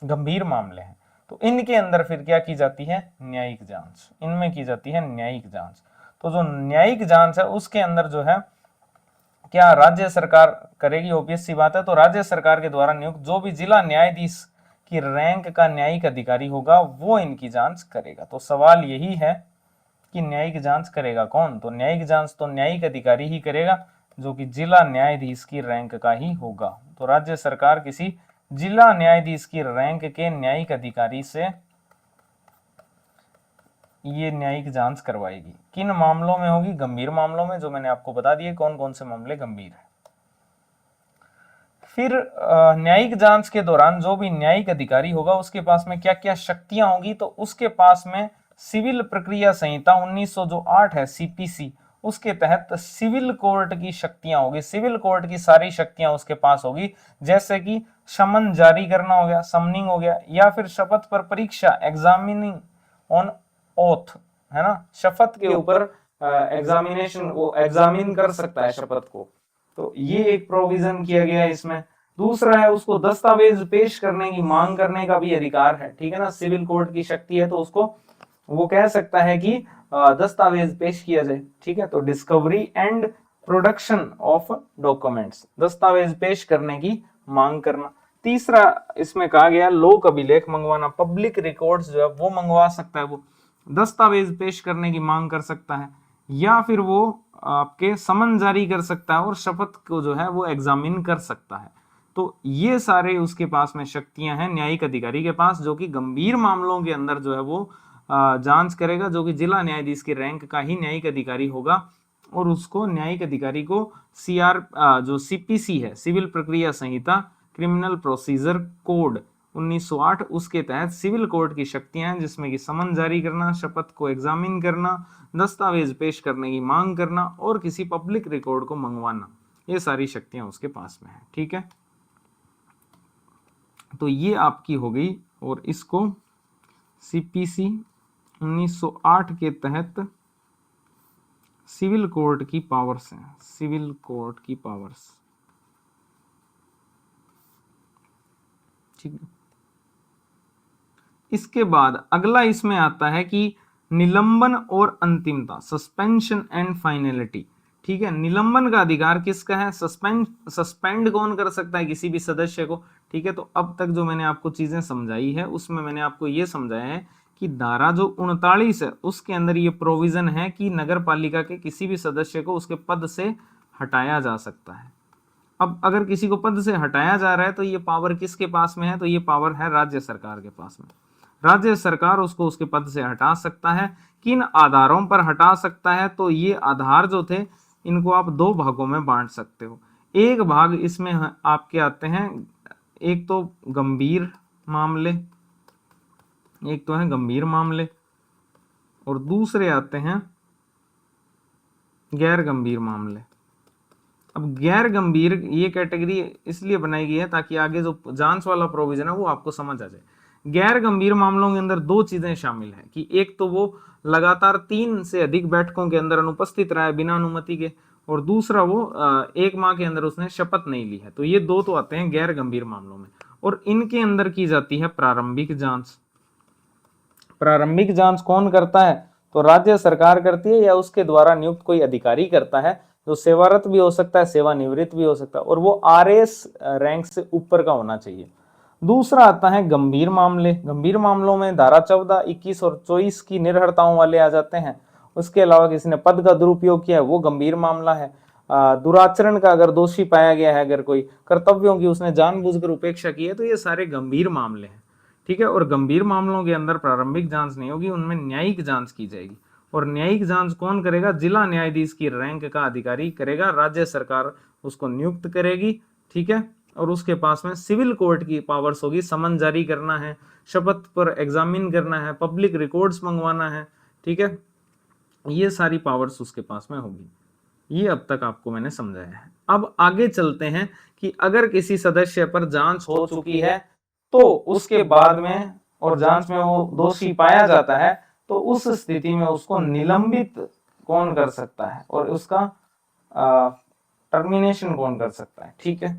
गंभीर मामले हैं। तो इनके अंदर फिर क्या की जाती है? न्यायिक जांच। इनमें की जाती है न्यायिक जांच। तो जो न्यायिक जांच है उसके अंदर जो है क्या राज्य सरकार करेगी? ऑब्वियस सी बात है। तो राज्य सरकार के द्वारा नियुक्त जो भी जिला न्यायाधीश की रैंक का न्यायिक अधिकारी होगा वो इनकी जांच करेगा। तो सवाल यही है कि न्यायिक जांच करेगा कौन? तो न्यायिक जांच तो न्यायिक अधिकारी ही करेगा जो कि जिला न्यायाधीश की रैंक का ही होगा। तो राज्य सरकार किसी जिला न्यायाधीश की रैंक के न्यायिक अधिकारी से ये न्यायिक जांच करवाएगी। किन मामलों में होगी? गंभीर मामलों में, जो मैंने आपको बता दिए कौन कौन से मामले गंभीर है। फिर न्यायिक जांच के दौरान जो भी न्यायिक अधिकारी होगा उसके पास में क्या क्या शक्तियां होगी? तो उसके पास में सिविल प्रक्रिया संहिता 1908 है, सीपीसी, उसके तहत सिविल कोर्ट की शक्तियां होगी। सिविल कोर्ट की सारी शक्तियां उसके पास होगी, जैसे कि समन जारी करना हो गया, समनिंग हो गया, या फिर शपथ पर परीक्षा, एग्जामिनिंग ऑन ओथ, है ना, शपथ के ऊपर एग्जामिनेशन, वो एग्जामिन कर सकता है शपथ को। तो ये एक प्रोविजन किया गया है इसमें। दूसरा है उसको दस्तावेज पेश करने की मांग करने का भी अधिकार है। ठीक है ना, सिविल कोर्ट की शक्ति है तो उसको वो कह सकता है कि दस्तावेज पेश किया जाए। ठीक है, तो discovery and production of documents, दस्तावेज पेश करने की मांग करना। तीसरा इसमें कहा गया लोक अभिलेख मंगवाना, पब्लिक रिकॉर्ड्स जो है वो मंगवा सकता है, वो दस्तावेज पेश करने की मांग कर सकता है, या फिर वो आपके समन जारी कर सकता है और शपथ को जो है वो एग्जामिन कर सकता है। तो ये सारे उसके पास में शक्तियां हैं न्यायिक अधिकारी के पास, जो कि गंभीर मामलों के अंदर जो है वो जांच करेगा, जो कि जिला न्यायाधीश के रैंक का ही न्यायिक अधिकारी होगा। और उसको न्यायिक अधिकारी को जो सीपीसी है, सिविल प्रक्रिया संहिता, क्रिमिनल प्रोसीजर कोड 1908, उसके तहत सिविल कोर्ट की शक्तियां हैं, जिसमें कि समन जारी करना, शपथ को एग्जामिन करना, दस्तावेज पेश करने की मांग करना और किसी पब्लिक रिकॉर्ड को मंगवाना, ये सारी शक्तियां उसके पास में है। ठीक है, तो ये आपकी हो गई। और इसको सीपीसी 1908 के तहत सिविल कोर्ट की पावर्स हैं, सिविल कोर्ट की पावर्स। ठीक है, इसके बाद अगला इसमें आता है कि निलंबन और अंतिमता, सस्पेंशन एंड फाइनलिटी। ठीक है, निलंबन का अधिकार किसका है? सस्पेंड कौन कर सकता है किसी भी सदस्य को? ठीक है, तो अब तक जो मैंने आपको चीजें समझाई है उसमें मैंने आपको ये समझाया है कि धारा जो 39 है उसके अंदर ये प्रोविजन है कि नगर पालिका के किसी भी सदस्य को उसके पद से हटाया जा सकता है। अब अगर किसी को पद से हटाया जा रहा है तो ये पावर किसके पास में है? तो ये पावर है राज्य सरकार के पास में। राज्य सरकार उसको उसके पद से हटा सकता है। किन आधारों पर हटा सकता है? तो ये आधार जो थे इनको आप दो भागों में बांट सकते हो। एक भाग इसमें आपके आते हैं, एक तो गंभीर मामले, एक तो है गंभीर मामले, और दूसरे आते हैं गैर गंभीर मामले। अब गैर गंभीर ये कैटेगरी इसलिए बनाई गई है ताकि आगे जो जांच वाला प्रोविजन है वो आपको समझ आ जाए। गैर गंभीर मामलों के अंदर दो चीजें शामिल है कि एक तो वो लगातार 3 से अधिक बैठकों के अंदर अनुपस्थित रहा है बिना अनुमति के, और दूसरा वो 1 माह के अंदर उसने शपथ नहीं ली है। तो ये दो तो आते हैं गैर गंभीर मामलों में, और इनके अंदर की जाती है प्रारंभिक जांच। प्रारंभिक जांच कौन करता है? तो राज्य सरकार करती है या उसके द्वारा नियुक्त कोई अधिकारी करता है, जो सेवारत भी हो सकता है, सेवानिवृत्त भी हो सकता है, और वो आरएस रैंक से ऊपर का होना चाहिए। दूसरा आता है गंभीर मामले। गंभीर मामलों में धारा 14, 21 और 24 की निर्भरताओं वाले आ जाते हैं। उसके अलावा किसी ने पद का दुरुपयोग किया है, वो गंभीर मामला है। दुराचरण का अगर दोषी पाया गया है, अगर कोई कर्तव्यों की उसने जानबूझकर उपेक्षा की है, तो ये सारे गंभीर मामले हैं। ठीक है, और गंभीर मामलों के अंदर प्रारंभिक जांच नहीं होगी, उनमें न्यायिक जांच की जाएगी। और न्यायिक जांच कौन करेगा? जिला न्यायाधीश की रैंक का अधिकारी करेगा, राज्य सरकार उसको नियुक्त करेगी। ठीक है, और उसके पास में सिविल कोर्ट की पावर्स होगी, समन जारी करना है, शपथ पर एग्जामिन करना है, पब्लिक रिकॉर्ड्स मंगवाना है। ठीक है, ये सारी पावर्स उसके पास में होगी। ये अब तक आपको मैंने समझाया है। अब आगे चलते हैं कि अगर किसी सदस्य पर जांच हो चुकी है तो उसके बाद में, और जांच में वो दोषी पाया जाता है, तो उस स्थिति में उसको निलंबित कौन कर सकता है और उसका टर्मिनेशन कौन कर सकता है? ठीक है,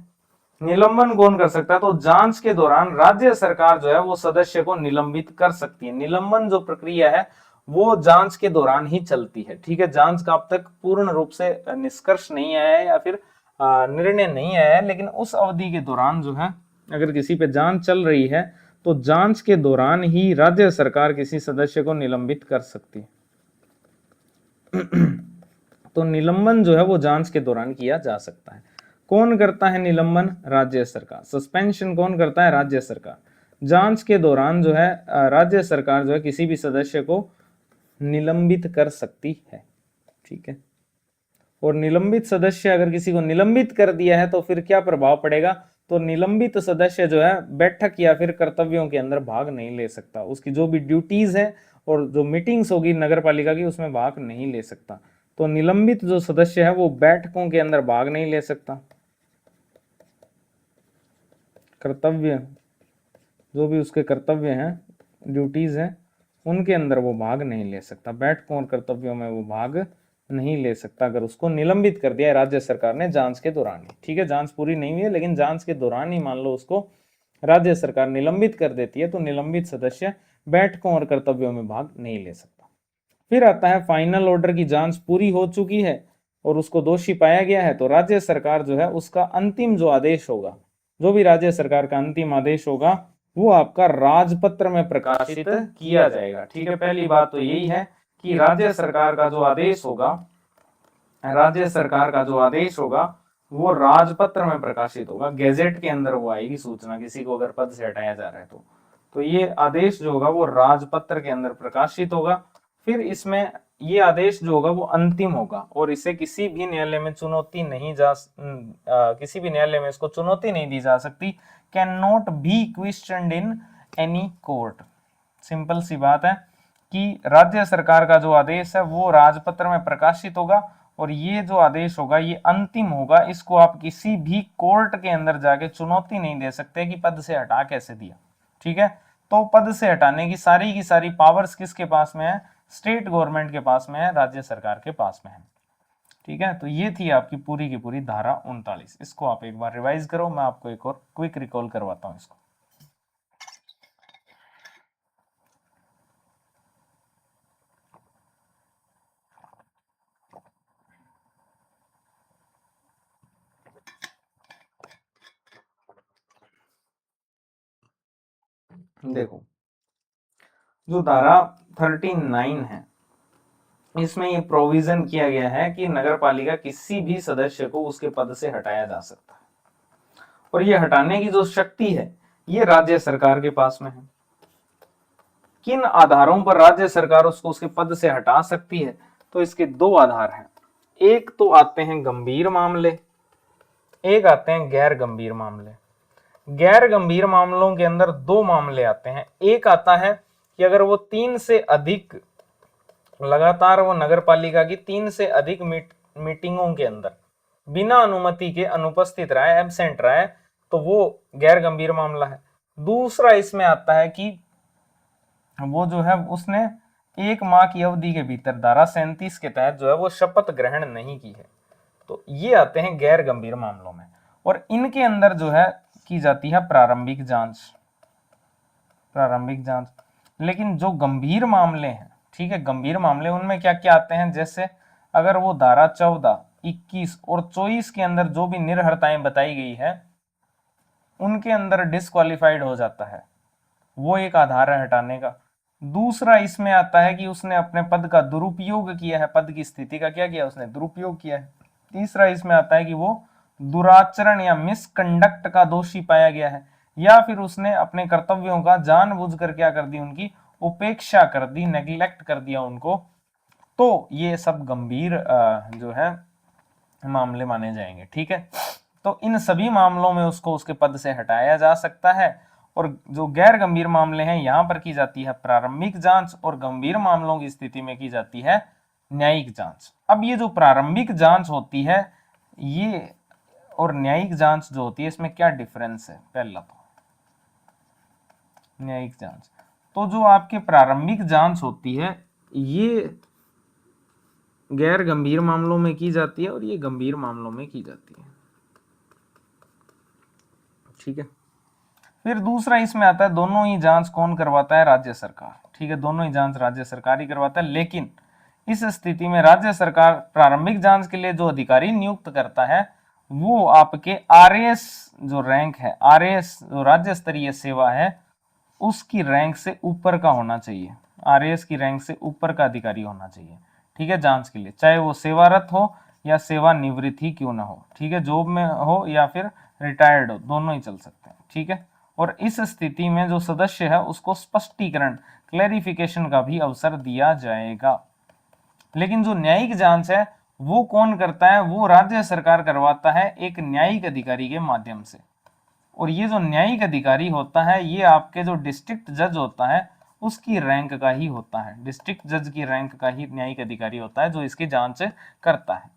निलंबन कौन कर सकता है? तो जांच के दौरान राज्य सरकार जो है वो सदस्य को निलंबित कर सकती है। निलंबन जो प्रक्रिया है वो जांच के दौरान ही चलती है। ठीक है, जांच का अब तक पूर्ण रूप से निष्कर्ष नहीं आया है या फिर निर्णय नहीं आया है, लेकिन उस अवधि के दौरान जो है अगर किसी पे जांच चल रही है तो जांच के दौरान ही राज्य सरकार किसी सदस्य को निलंबित कर सकती है। तो निलंबन जो है वो जांच के दौरान किया जा सकता है। कौन करता है निलंबन? राज्य सरकार। सस्पेंशन कौन करता है? राज्य सरकार। जांच के दौरान जो है राज्य सरकार जो है किसी भी सदस्य को निलंबित कर सकती है। ठीक है, और निलंबित सदस्य अगर किसी को निलंबित कर दिया है तो फिर क्या प्रभाव पड़ेगा? तो निलंबित सदस्य जो है बैठक या फिर कर्तव्यों के अंदर भाग नहीं ले सकता, उसकी जो भी ड्यूटीज है और जो मीटिंग्स होगी नगर पालिका की उसमें भाग नहीं ले सकता। तो निलंबित जो सदस्य है वो बैठकों के अंदर भाग नहीं ले सकता, कर्तव्य जो भी उसके कर्तव्य हैं, ड्यूटीज हैं, उनके अंदर वो भाग नहीं ले सकता, बैठकों और कर्तव्यों में वो भाग नहीं ले सकता अगर उसको निलंबित कर दिया है राज्य सरकार ने जांच के दौरान ही। ठीक है, जांच पूरी नहीं हुई है लेकिन जांच के दौरान ही मान लो उसको राज्य सरकार निलंबित कर देती है, तो निलंबित सदस्य बैठकों और कर्तव्यों में भाग नहीं ले सकता। फिर आता है फाइनल ऑर्डर की जांच पूरी हो चुकी है और उसको दोषी पाया गया है, तो राज्य सरकार जो है उसका अंतिम जो आदेश होगा, जो भी राज्य सरकार का अंतिम आदेश होगा वो आपका राजपत्र में प्रकाशित किया जाएगा। ठीक है, पहली बात तो यही है कि राज्य सरकार का जो आदेश होगा, राज्य सरकार का जो आदेश होगा वो राजपत्र में प्रकाशित होगा, गैजेट के अंदर वो आएगी सूचना, किसी को अगर पद से हटाया जा रहा है तो ये आदेश जो होगा वो राजपत्र के अंदर प्रकाशित होगा। फिर इसमें ये आदेश जो होगा वो अंतिम होगा और इसे किसी भी न्यायालय में चुनौती नहीं किसी भी न्यायालय में इसको चुनौती नहीं दी जा सकती। Can not be questioned in any court. Simple सी बात है कि राज्य सरकार का जो आदेश है वो राजपत्र में प्रकाशित होगा और ये जो आदेश होगा ये अंतिम होगा। इसको आप किसी भी कोर्ट के अंदर जाके चुनौती नहीं दे सकते कि पद से हटा कैसे दिया। ठीक है, तो पद से हटाने की सारी पावर्स किसके पास में है? स्टेट गवर्नमेंट के पास में है, राज्य सरकार के पास में है। ठीक है, तो ये थी आपकी पूरी की पूरी धारा 39। इसको आप एक बार रिवाइज करो, मैं आपको एक और क्विक रिकॉल करवाता हूं इसको। देखो, जो धारा 39 है इसमें ये प्रोविजन किया गया है कि नगर पालिका किसी भी सदस्य को उसके पद से हटाया जा सकता है और ये हटाने की जो शक्ति है ये राज्य सरकार के पास में है। किन आधारों पर राज्य सरकार उसको उसके पद से हटा सकती है? तो इसके दो आधार हैं। एक तो आते हैं गंभीर मामले, एक आते हैं गैर गंभीर मामले। गैर गंभीर मामलों के अंदर दो मामले आते हैं। एक आता है कि अगर वो 3 से अधिक लगातार वो नगर पालिका की 3 से अधिक मीटिंगों के अंदर बिना अनुमति के अनुपस्थित रहा है, एब्सेंट रहा है, तो वो गैर गंभीर मामला है। दूसरा इसमें आता है कि वो जो है उसने 1 माह की अवधि के भीतर धारा 37 के तहत जो है वो शपथ ग्रहण नहीं की है। तो ये आते हैं गैर गंभीर मामलों में और इनके अंदर जो है की जाती है प्रारंभिक जांच। लेकिन जो गंभीर मामले हैं, ठीक है, गंभीर मामले उनमें क्या क्या आते हैं? जैसे अगर वो धारा 14, 21 और 24 के अंदर जो भी निर्हरताएं बताई गई है उनके अंदर डिस्क्वालिफाइड हो जाता है, वो एक आधार है हटाने का। दूसरा इसमें आता है कि उसने अपने पद का दुरुपयोग किया है, पद की स्थिति का क्या किया? उसने दुरुपयोग किया है। तीसरा इसमें आता है कि वो दुराचरण या मिसकंडक्ट का दोषी पाया गया है या फिर उसने अपने कर्तव्यों का जानबूझकर क्या कर दी? उनकी उपेक्षा कर दी, नेग्लेक्ट कर दिया उनको। तो ये सब गंभीर जो है मामले माने जाएंगे। ठीक है, तो इन सभी मामलों में उसको उसके पद से हटाया जा सकता है और जो गैर गंभीर मामले हैं यहां पर की जाती है प्रारंभिक जांच और गंभीर मामलों की स्थिति में की जाती है न्यायिक जांच। अब ये जो प्रारंभिक जांच होती है ये और न्यायिक जांच जो होती है इसमें क्या डिफरेंस है? पहला तो न्यायिक जांच, तो जो आपके प्रारंभिक जांच होती है ये गैर गंभीर मामलों में की जाती है और ये गंभीर मामलों में की जाती है। ठीक है, फिर दूसरा इसमें आता है दोनों ही जांच कौन करवाता है? राज्य सरकार। ठीक है, दोनों ही जांच राज्य सरकार ही करवाता है, लेकिन इस स्थिति में राज्य सरकार प्रारंभिक जांच के लिए जो अधिकारी नियुक्त करता है वो आपके आरएएस जो रैंक है, आरएएस जो राज्य स्तरीय सेवा है उसकी रैंक से ऊपर का होना चाहिए। आरएएस की रैंक से ऊपर का अधिकारी होना चाहिए। ठीक है, जांच के लिए, चाहे वो सेवारत हो या सेवानिवृत्त ही क्यों ना हो। ठीक है, जॉब में हो या फिर रिटायर्ड हो, दोनों ही चल सकते हैं। ठीक है, और इस स्थिति में जो सदस्य है उसको स्पष्टीकरण, क्लैरिफिकेशन का भी अवसर दिया जाएगा। लेकिन जो न्यायिक जांच है वो कौन करता है? वो राज्य सरकार करवाता है एक न्यायिक अधिकारी के माध्यम से। और ये जो न्यायिक अधिकारी होता है ये आपके जो डिस्ट्रिक्ट जज होता है उसकी रैंक का ही होता है। डिस्ट्रिक्ट जज की रैंक का ही न्यायिक अधिकारी होता है जो इसकी जांच करता है।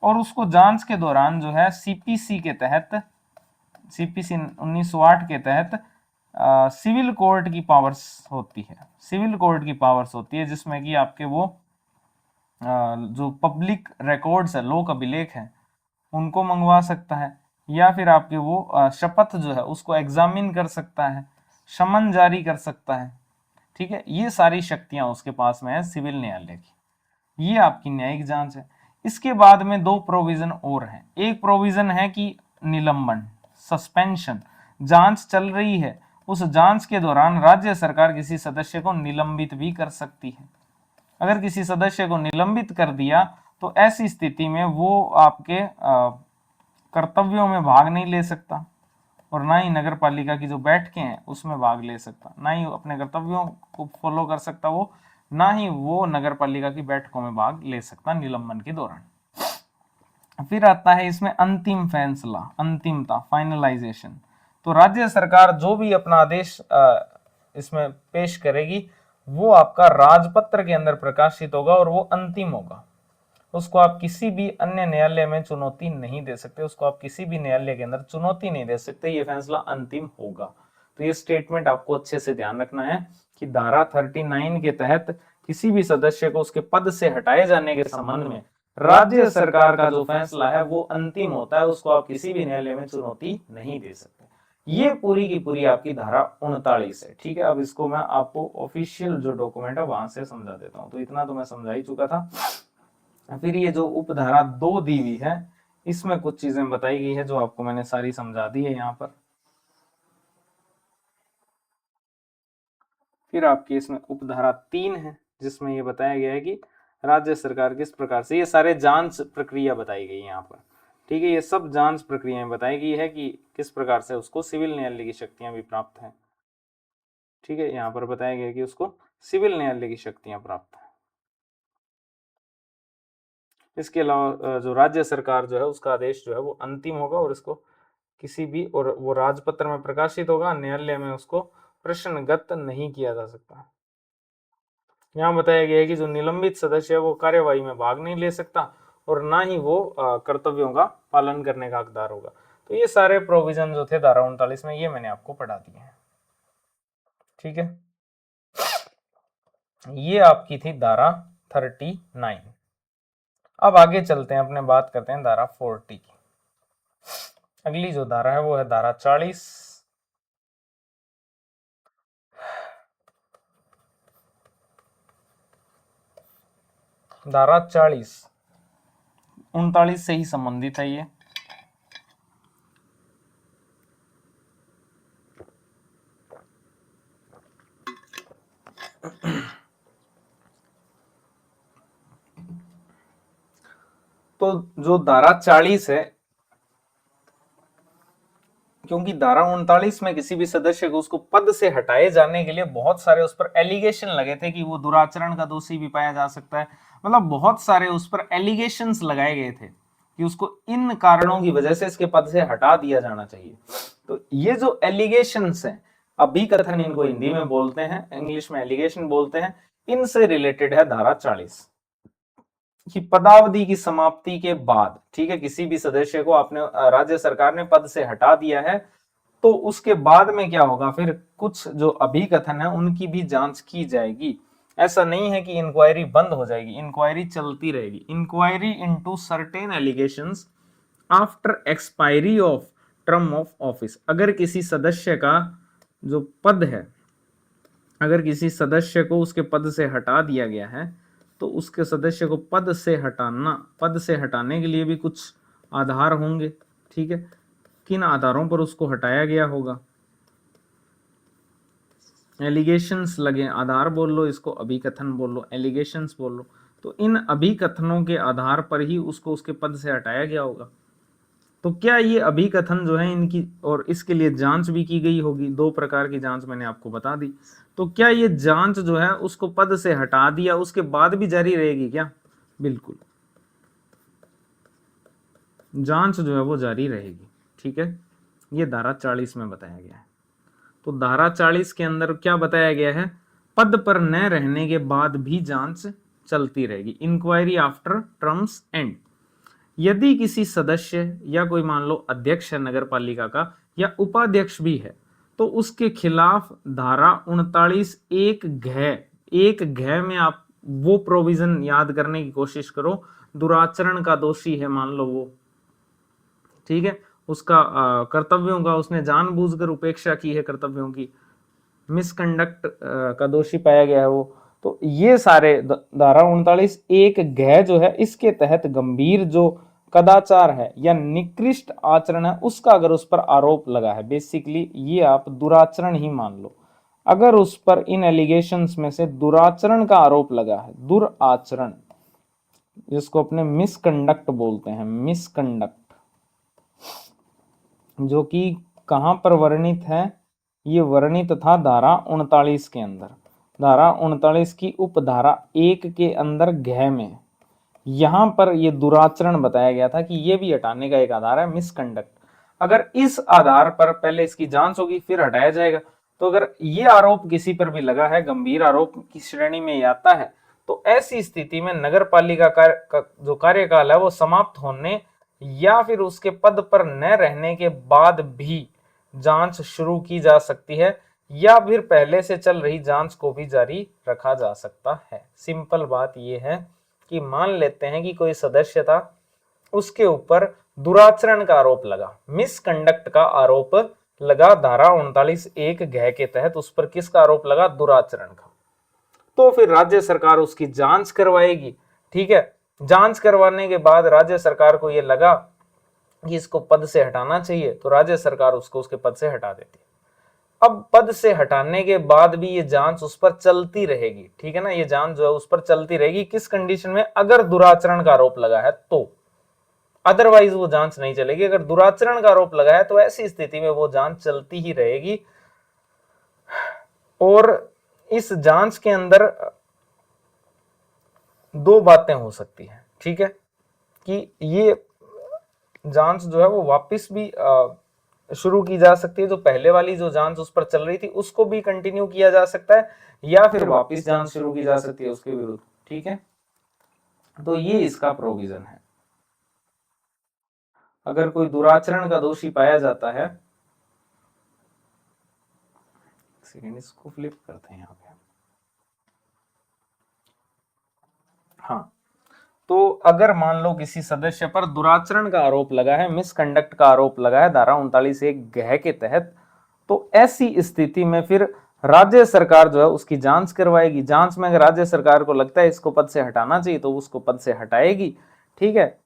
और उसको जांच के दौरान जो है सीपीसी के तहत, सीपीसी 1908 के तहत सिविल कोर्ट की पावर्स होती है। सिविल कोर्ट की पावर्स होती है जिसमें कि आपके वो जो पब्लिक रिकॉर्ड्स है, लोक अभिलेख है, उनको मंगवा सकता है या फिर आपके वो शपथ जो है उसको एग्जामिन कर सकता है, समन जारी कर सकता है। ठीक है, ये सारी शक्तियां उसके पास में है सिविल न्यायालय की। ये आपकी न्यायिक जांच है। इसके बाद में दो प्रोविजन और हैं। एक प्रोविजन है कि निलंबन, सस्पेंशन, जांच चल रही है उस जांच के दौरान राज्य सरकार किसी सदस्य को निलंबित भी कर सकती है। अगर किसी सदस्य को निलंबित कर दिया तो ऐसी स्थिति में वो आपके कर्तव्यों में भाग नहीं ले सकता और ना ही नगर पालिका की जो बैठकें हैं उसमें भाग ले सकता, ना ही अपने कर्तव्यों को फॉलो कर सकता वो ना ही वो नगर पालिका की बैठकों में भाग ले सकता निलंबन के दौरान। फिर आता है इसमें अंतिम फैसला, अंतिमता, फाइनलाइजेशन। तो राज्य सरकार जो भी अपना आदेश इसमें पेश करेगी वो आपका राजपत्र के अंदर प्रकाशित होगा और वो अंतिम होगा। उसको आप किसी भी अन्य न्यायालय में चुनौती नहीं दे सकते, उसको आप किसी भी न्यायालय के अंदर चुनौती नहीं दे सकते, ये फैसला अंतिम होगा। तो ये स्टेटमेंट आपको अच्छे से ध्यान रखना है कि धारा 39 के तहत किसी भी सदस्य को उसके पद से हटाए जाने के संबंध में राज्य सरकार का जो फैसला है वो अंतिम होता है, उसको आप किसी भी न्यायालय में चुनौती नहीं दे सकते। ये पूरी की पूरी आपकी धारा 39 है। ठीक है, अब इसको मैं आपको ऑफिशियल जो डॉक्यूमेंट है वहां से समझा देता हूं। तो इतना तो मैं समझा ही चुका था। फिर ये जो उपधारा 2 दी हुई है इसमें कुछ चीजें बताई गई है जो आपको मैंने सारी समझा दी है यहाँ पर। फिर आपकी इसमें उपधारा 3 है जिसमें ये बताया गया है कि राज्य सरकार किस प्रकार से, ये सारे जांच प्रक्रिया बताई गई है यहाँ पर। ठीक है, ये सब जांच प्रक्रियाएं बताई गई है कि किस प्रकार से उसको सिविल न्यायालय की शक्तियां भी प्राप्त हैं। ठीक है, यहाँ पर बताया गया कि उसको सिविल न्यायालय की शक्तियां प्राप्त है। इसके अलावा जो राज्य सरकार जो है उसका आदेश जो है वो अंतिम होगा और इसको किसी भी, और वो राजपत्र में प्रकाशित होगा, न्यायालय में उसको प्रश्नगत नहीं किया जा सकता। यहाँ बताया गया है कि जो निलंबित सदस्य है वो कार्यवाही में भाग नहीं ले सकता और ना ही वो कर्तव्यों का पालन करने का हकदार होगा। तो ये सारे प्रोविजन जो थे धारा 39 में ये मैंने आपको पढ़ा दिए हैं। ठीक है, ये आपकी थी धारा 39। अब आगे चलते हैं, अपने बात करते हैं धारा 40 की। अगली जो धारा है वो है धारा 40। धारा 40 39 से ही संबंधित है ये। तो जो धारा 40 है, क्योंकि धारा 39 में किसी भी सदस्य को उसको पद से हटाए जाने के लिए बहुत सारे उस पर एलिगेशन लगे थे कि वो दुराचरण का दोषी भी पाया जा सकता है, मतलब बहुत सारे उस पर एलिगेशंस लगाए गए थे कि उसको इन कारणों की वजह से इसके पद से हटा दिया जाना चाहिए। तो ये जो एलिगेशंस हैं, अभिकथन इनको हिंदी में बोलते हैं, इंग्लिश में एलिगेशन बोलते हैं, इनसे रिलेटेड है धारा 40 कि पदावधि की समाप्ति के बाद, ठीक है, किसी भी सदस्य को आपने राज्य सरकार ने पद से हटा दिया है तो उसके बाद में क्या होगा, फिर कुछ जो अभिकथन है उनकी भी जांच की जाएगी। ऐसा नहीं है कि इंक्वायरी बंद हो जाएगी, इंक्वायरी चलती रहेगी। Inquiry into certain allegations after expiry of term of office. अगर किसी सदस्य का जो पद है, अगर किसी सदस्य को उसके पद से हटा दिया गया है तो उसके सदस्य को पद से हटाना, पद से हटाने के लिए भी कुछ आधार होंगे। ठीक है, किन आधारों पर उसको हटाया गया होगा, एलिगेशंस लगे, आधार बोल लो इसको, अभिकथन बोल लो, एलिगेशंस बोल लो। तो इन अभिकथनों के आधार पर ही उसको उसके पद से हटाया गया होगा। तो क्या ये अभिकथन जो है इनकी, और इसके लिए जांच भी की गई होगी, 2 प्रकार की जांच मैंने आपको बता दी। तो क्या ये जांच जो है उसको पद से हटा दिया उसके बाद भी जारी रहेगी क्या? बिल्कुल, जांच जो है वो जारी रहेगी। ठीक है, ये धारा 40 में बताया गया है। तो धारा 40 के अंदर क्या बताया गया है, पद पर न रहने के बाद भी जांच चलती रहेगी, इंक्वायरी आफ्टर टर्म्स एंड। यदि किसी सदस्य या कोई मान लो अध्यक्ष है नगर पालिका का या उपाध्यक्ष भी है तो उसके खिलाफ धारा 39 एक घ में आप वो प्रोविजन याद करने की कोशिश करो, दुराचरण का दोषी है मान लो वो, ठीक है, उसका कर्तव्यों का उसने जानबूझकर उपेक्षा की है, कर्तव्यों की मिसकंडक्ट का दोषी पाया गया है वो। तो ये सारे धारा 39 एक घ जो है इसके तहत गंभीर जो कदाचार है या निकृष्ट आचरण है उसका अगर उस पर आरोप लगा है, बेसिकली ये आप दुराचरण ही मान लो, अगर उस पर इन एलिगेशंस में से दुराचरण का आरोप लगा है, दुराचरण जिसको अपने मिसकंडक्ट बोलते हैं, मिसकंडक्ट, जो कि कहां पर वर्णित है, ये वर्णित था धारा 39 के अंदर। धारा 39 की उपधारा 1 के अंदर घ में यहां पर ये दुराचरण बताया गया था कि ये भी हटाने का एक आधार है, मिसकंडक्ट। अगर इस आधार पर पहले इसकी जांच होगी फिर हटाया जाएगा, तो अगर ये आरोप किसी पर भी लगा है, गंभीर आरोप की श्रेणी में आता है, तो ऐसी स्थिति में नगर पालिका का जो कार्यकाल है वो समाप्त होने या फिर उसके पद पर न रहने के बाद भी जांच शुरू की जा सकती है, या फिर पहले से चल रही जांच को भी जारी रखा जा सकता है। सिंपल बात यह है कि मान लेते हैं कि कोई सदस्य था, उसके ऊपर दुराचरण का आरोप लगा, मिसकंडक्ट का आरोप लगा, धारा 39(1) घ के तहत उस पर किसका आरोप लगा? दुराचरण का। तो फिर राज्य सरकार उसकी जांच करवाएगी। ठीक है, जांच करवाने के बाद राज्य सरकार को यह लगा कि इसको पद से हटाना चाहिए, तो राज्य सरकार उसको उसके पद से हटा देती है। अब पद से हटाने के बाद भी ये जांच उस पर चलती रहेगी। ठीक है ना, ये जांच जो है उस पर चलती रहेगी। किस कंडीशन में? अगर दुराचरण का आरोप लगा है तो, अदरवाइज वो जांच नहीं चलेगी। अगर दुराचरण का आरोप लगा है तो ऐसी स्थिति में वो जांच चलती ही रहेगी। और इस जांच के अंदर दो बातें हो सकती है। ठीक है, कि ये जांच जो है वो वापस भी शुरू की जा सकती है, जो पहले वाली जो जांच उस पर चल रही थी उसको भी कंटिन्यू किया जा सकता है, या फिर वापस जांच शुरू की जा सकती है उसके विरुद्ध। ठीक है, तो ये इसका प्रोविजन है। अगर कोई दुराचरण का दोषी पाया जाता है, सेकंड इसको फ्लिप करते हैं यहाँ पे। हाँ, तो अगर मान लो किसी सदस्य पर दुराचरण का आरोप लगा है, मिसकंडक्ट का आरोप लगा है धारा 39(1) घ के तहत, तो ऐसी स्थिति में फिर राज्य सरकार जो है उसकी जांच करवाएगी। जांच में अगर राज्य सरकार को लगता है इसको पद से हटाना चाहिए तो उसको पद से हटाएगी। ठीक है,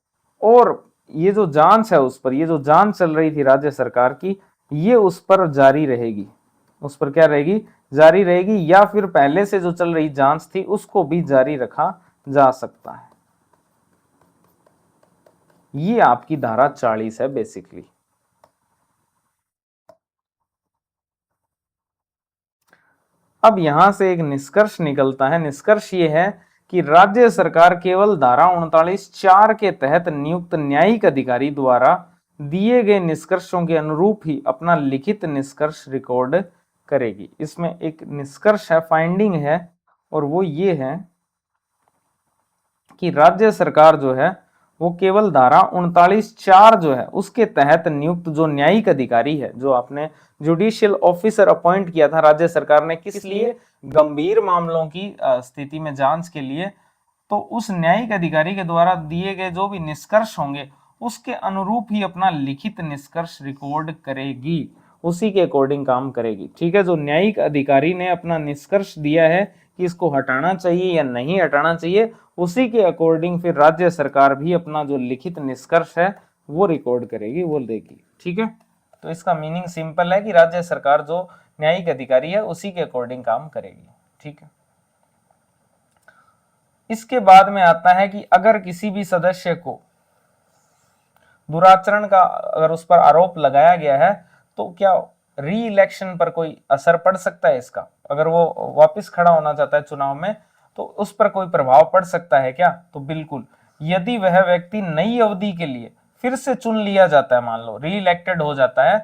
और ये जो जांच है उस पर, ये जो जांच चल रही थी राज्य सरकार की, ये उस पर जारी रहेगी। उस पर क्या रहेगी? जारी रहेगी, या फिर पहले से जो चल रही जांच थी उसको भी जारी रखा जा सकता है। ये आपकी धारा 40 है बेसिकली। अब यहां से एक निष्कर्ष निकलता है। निष्कर्ष ये है कि राज्य सरकार केवल धारा 39(4) के तहत नियुक्त न्यायिक अधिकारी द्वारा दिए गए निष्कर्षों के अनुरूप ही अपना लिखित निष्कर्ष रिकॉर्ड करेगी। इसमें एक निष्कर्ष है, फाइंडिंग है, और वो ये है कि राज्य सरकार जो है वो केवल धारा 39(4) जो है उसके तहत नियुक्त जो न्यायिक अधिकारी है, जो आपने जुडिशियल ऑफिसर अपॉइंट किया था राज्य सरकार ने, किस लिए? गंभीर मामलों की स्थिति में जांच के लिए, तो उस न्यायिक अधिकारी के द्वारा दिए गए जो भी निष्कर्ष होंगे उसके अनुरूप ही अपना लिखित निष्कर्ष रिकॉर्ड करेगी, उसी के अकॉर्डिंग काम करेगी। ठीक है, जो न्यायिक अधिकारी ने अपना निष्कर्ष दिया है कि इसको हटाना चाहिए या नहीं हटाना चाहिए, उसी के अकॉर्डिंग फिर राज्य सरकार भी अपना जो लिखित निष्कर्ष है वो रिकॉर्ड करेगी, वो देगी। ठीक है, तो इसका मीनिंग सिंपल है कि राज्य सरकार जो न्यायिक अधिकारी है उसी के अकॉर्डिंग काम करेगी। ठीक है, इसके बाद में आता है कि अगर किसी भी सदस्य को दुराचरण का अगर उस पर आरोप लगाया गया है तो क्या री इलेक्शन पर कोई असर पड़ सकता है इसका? अगर वो वापस खड़ा होना चाहता है चुनाव में तो उस पर कोई प्रभाव पड़ सकता है क्या? तो बिल्कुल। यदि वह व्यक्ति नई अवधि के लिए फिर से चुन लिया जाता है, मान लो री इलेक्टेड हो जाता है,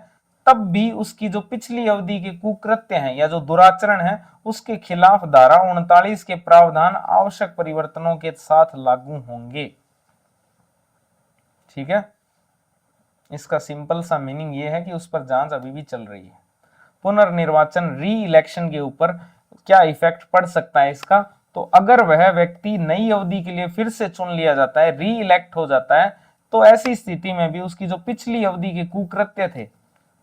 तब भी उसकी जो पिछली अवधि के कुकृत्य हैं या जो दुराचरण है उसके खिलाफ धारा 39 के प्रावधान आवश्यक परिवर्तनों के साथ लागू होंगे। ठीक है, इसका सिंपल सा मीनिंग ये है कि उस पर जांच अभी भी चल रही है। पुनर्निर्वाचन री इलेक्शन के ऊपर क्या इफेक्ट पड़ सकता है इसका? तो अगर वह व्यक्ति नई अवधि के लिए फिर से चुन लिया जाता है, री इलेक्ट हो जाता है, तो ऐसी स्थिति में भी उसकी जो पिछली अवधि के कुकृत्य थे,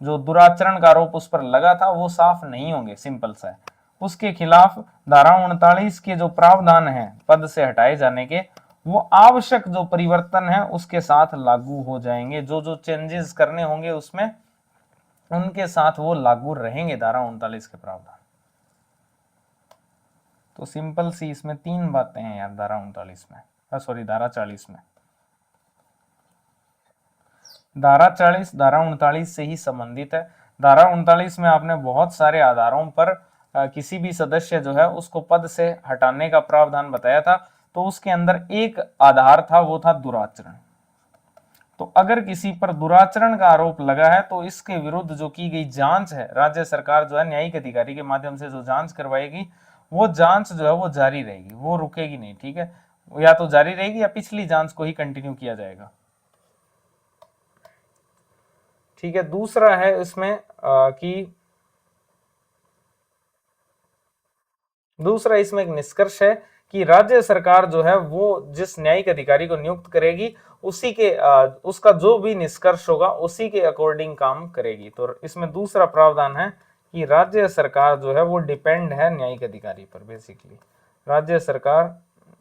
जो दुराचरण का आरोप उस पर लगा था, वो साफ नहीं होंगे। सिंपल सा है, उसके खिलाफ धारा 39 के जो प्रावधान है पद से हटाए जाने के, वो आवश्यक जो परिवर्तन है उसके साथ लागू हो जाएंगे। जो जो चेंजेस करने होंगे उसमें उनके साथ वो लागू रहेंगे धारा 39 के प्रावधान। तो सिंपल सी इसमें तीन बातें हैं यार धारा 39 में, सॉरी धारा 40 में। धारा 40 धारा 39 से ही संबंधित है। धारा 39 में आपने बहुत सारे आधारों पर किसी भी सदस्य जो है उसको पद से हटाने का प्रावधान बताया था, तो उसके अंदर एक आधार था, वो था दुराचरण। तो अगर किसी पर दुराचरण का आरोप लगा है तो इसके विरुद्ध जो की गई जांच है, राज्य सरकार जो है न्यायिक अधिकारी के माध्यम से जो जांच करवाएगी, वो जांच जो है वो जारी रहेगी, वो रुकेगी नहीं। ठीक है, या तो जारी रहेगी या पिछली जांच को ही कंटिन्यू किया जाएगा। ठीक है, दूसरा है इसमें कि दूसरा इसमें एक निष्कर्ष है कि राज्य सरकार जो है वो जिस न्यायिक अधिकारी को नियुक्त करेगी उसी के उसका जो भी निष्कर्ष होगा उसी के अकॉर्डिंग काम करेगी। तो इसमें दूसरा प्रावधान है कि राज्य सरकार जो है वो डिपेंड है न्यायिक अधिकारी पर। बेसिकली राज्य सरकार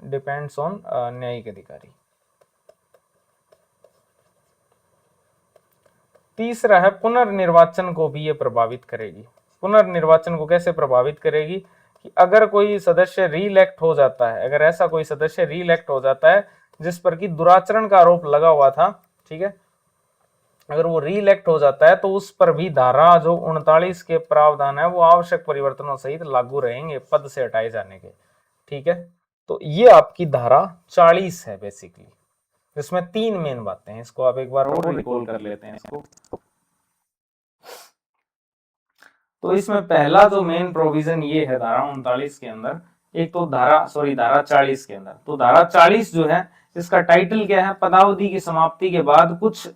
डिपेंड्स ऑन न्यायिक अधिकारी। तीसरा है पुनर्निर्वाचन को भी ये प्रभावित करेगी। पुनर्निर्वाचन को कैसे प्रभावित करेगी कि अगर कोई सदस्य रीइलेक्ट हो जाता है, अगर ऐसा कोई सदस्य रीइलेक्ट हो जाता है जिस पर कि दुराचरण का आरोप लगा हुआ था, ठीक है, अगर वो रीइलेक्ट हो जाता है तो उस पर भी धारा जो 39 के प्रावधान है वो आवश्यक परिवर्तनों सहित लागू रहेंगे पद से हटाए जाने के। ठीक है, तो ये आपकी धारा 40 है बेसिकली, जिसमें 3 मेन बातें हैं। इसको आप एक बार और रिकॉल कर लेते हैं इसको। तो इसमें पहला जो मेन प्रोविजन ये है धारा 39 के अंदर, एक तो धारा 40 के अंदर। तो धारा 40 जो है इसका टाइटल क्या है, पदावधि की समाप्ति के बाद कुछ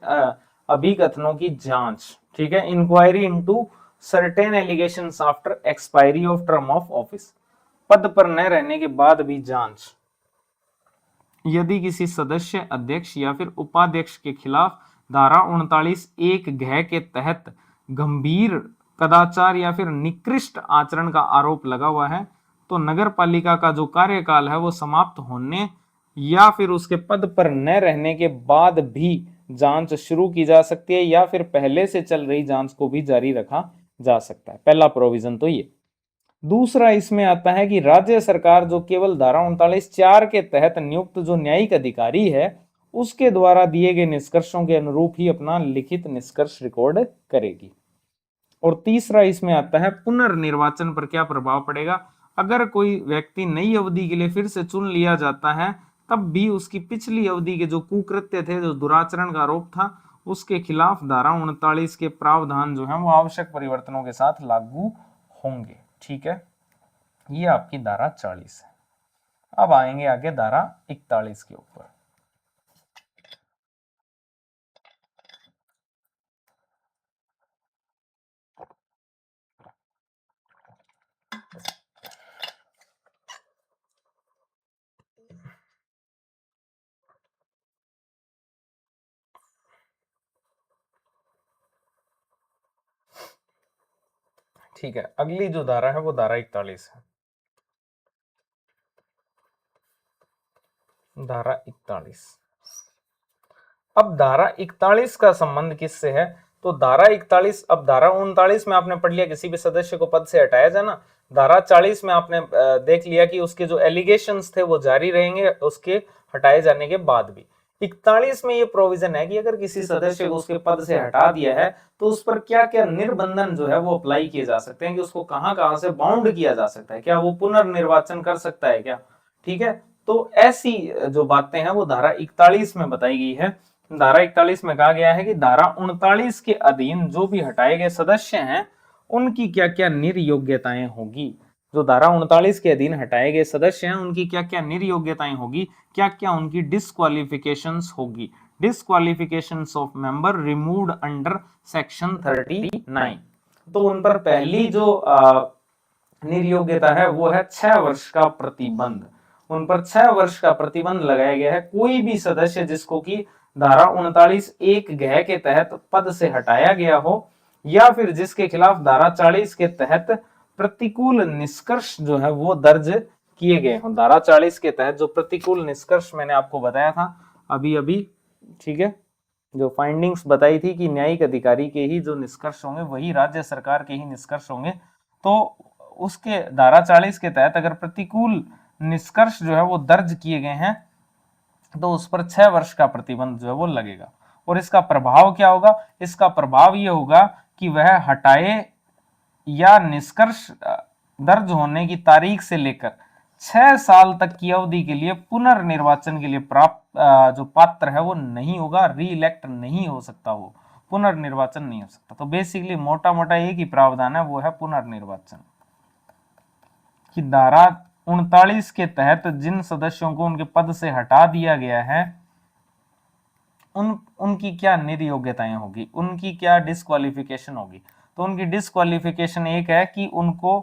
अभिकथनों की जांच। ठीक है, inquiry into certain allegations after expiry of term of office, पद पर न रहने के बाद भी जांच। यदि किसी सदस्य, अध्यक्ष या फिर उपाध्यक्ष के खिलाफ धारा 39(1) के तहत गंभीर कदाचार या फिर निकृष्ट आचरण का आरोप लगा हुआ है तो नगर पालिका का जो कार्यकाल है वो समाप्त होने या फिर उसके पद पर न रहने के बाद भी जांच शुरू की जा सकती है, या फिर पहले से चल रही जांच को भी जारी रखा जा सकता है। पहला प्रोविजन तो ये। दूसरा इसमें आता है कि राज्य सरकार जो केवल धारा 39(4) के तहत नियुक्त जो न्यायिक अधिकारी है उसके द्वारा दिए गए निष्कर्षों के अनुरूप ही अपना लिखित निष्कर्ष रिकॉर्ड करेगी। और तीसरा इसमें आता है पुनर्निर्वाचन पर क्या प्रभाव पड़ेगा। अगर कोई व्यक्ति नई अवधि के लिए फिर से चुन लिया जाता है तब भी उसकी पिछली अवधि के जो कुकृत्य थे, जो दुराचरण का आरोप था, उसके खिलाफ धारा 39 के प्रावधान जो है वो आवश्यक परिवर्तनों के साथ लागू होंगे। ठीक है, ये आपकी धारा 40 है। अब आएंगे आगे धारा 41 के ऊपर। ठीक है, अगली जो धारा है वो धारा 41 है। धारा 41। अब धारा 41 का संबंध किससे है, तो धारा 41, अब धारा 39 में आपने पढ़ लिया किसी भी सदस्य को पद से हटाया जाना। धारा 40 में आपने देख लिया कि उसके जो एलिगेशंस थे वो जारी रहेंगे उसके हटाए जाने के बाद भी। 41 में ये प्रोविजन है कि अगर किसी सदस्य को उसके पद से हटा दिया है तो उस पर क्या क्या निर्बंधन जो है वो अप्लाई किए जा सकते हैं, कि उसको कहां कहां से बाउंड किया जा सकता है, क्या वो पुनर्निर्वाचन कर सकता है क्या। ठीक है, तो ऐसी जो बातें हैं वो धारा 41 में बताई गई है। धारा 41 में कहा गया है कि धारा 39 के अधीन जो भी हटाए गए सदस्य हैं उनकी क्या क्या निर्योग्यताएं होगी। जो धारा 39 के अधीन हटाए गए सदस्य हैं उनकी क्या क्या निर्योग्यताएं होगी, क्या क्या उनकी डिस्क्वालिफिकेशंस होगी। Disqualifications of member removed under section 39। तो उन पर पहली जो निर्योग्यता है वो है 6 वर्ष का प्रतिबंध। उन पर 6 वर्ष का प्रतिबंध लगाया गया है। कोई भी सदस्य जिसको कि धारा 39(1) के तहत पद से हटाया गया हो या फिर जिसके खिलाफ धारा 40 के तहत प्रतिकूल निष्कर्ष जो है वो दर्ज किए गए हो। धारा 40 के तहत जो प्रतिकूल निष्कर्ष मैंने आपको बताया था अभी अभी, ठीक है, जो फाइंडिंग्स बताई थी कि न्यायिक अधिकारी के ही जो निष्कर्ष होंगे वही राज्य सरकार के ही निष्कर्ष होंगे, तो उसके धारा 40 के तहत अगर प्रतिकूल निष्कर्ष जो है वो दर्ज किए गए हैं तो उस पर 6 वर्ष का प्रतिबंध जो है वो लगेगा। और इसका प्रभाव क्या होगा, इसका प्रभाव ये होगा कि वह हटाए या निष्कर्ष दर्ज होने की तारीख से लेकर 6 साल तक की अवधि के लिए पुनर्निर्वाचन के लिए प्राप्त जो पात्र है वो नहीं होगा, री इलेक्ट नहीं हो सकता, वो पुनर्निर्वाचन नहीं हो सकता। तो बेसिकली मोटा मोटा एक ही प्रावधान है, वो है पुनर्निर्वाचन की। धारा 39 के तहत जिन सदस्यों को उनके पद से हटा दिया गया है उनकी क्या निर्योग्यताएं होगी, उनकी क्या डिस्क्वालिफिकेशन होगी। तो उनकी डिस्क्वालिफिकेशन एक है कि उनको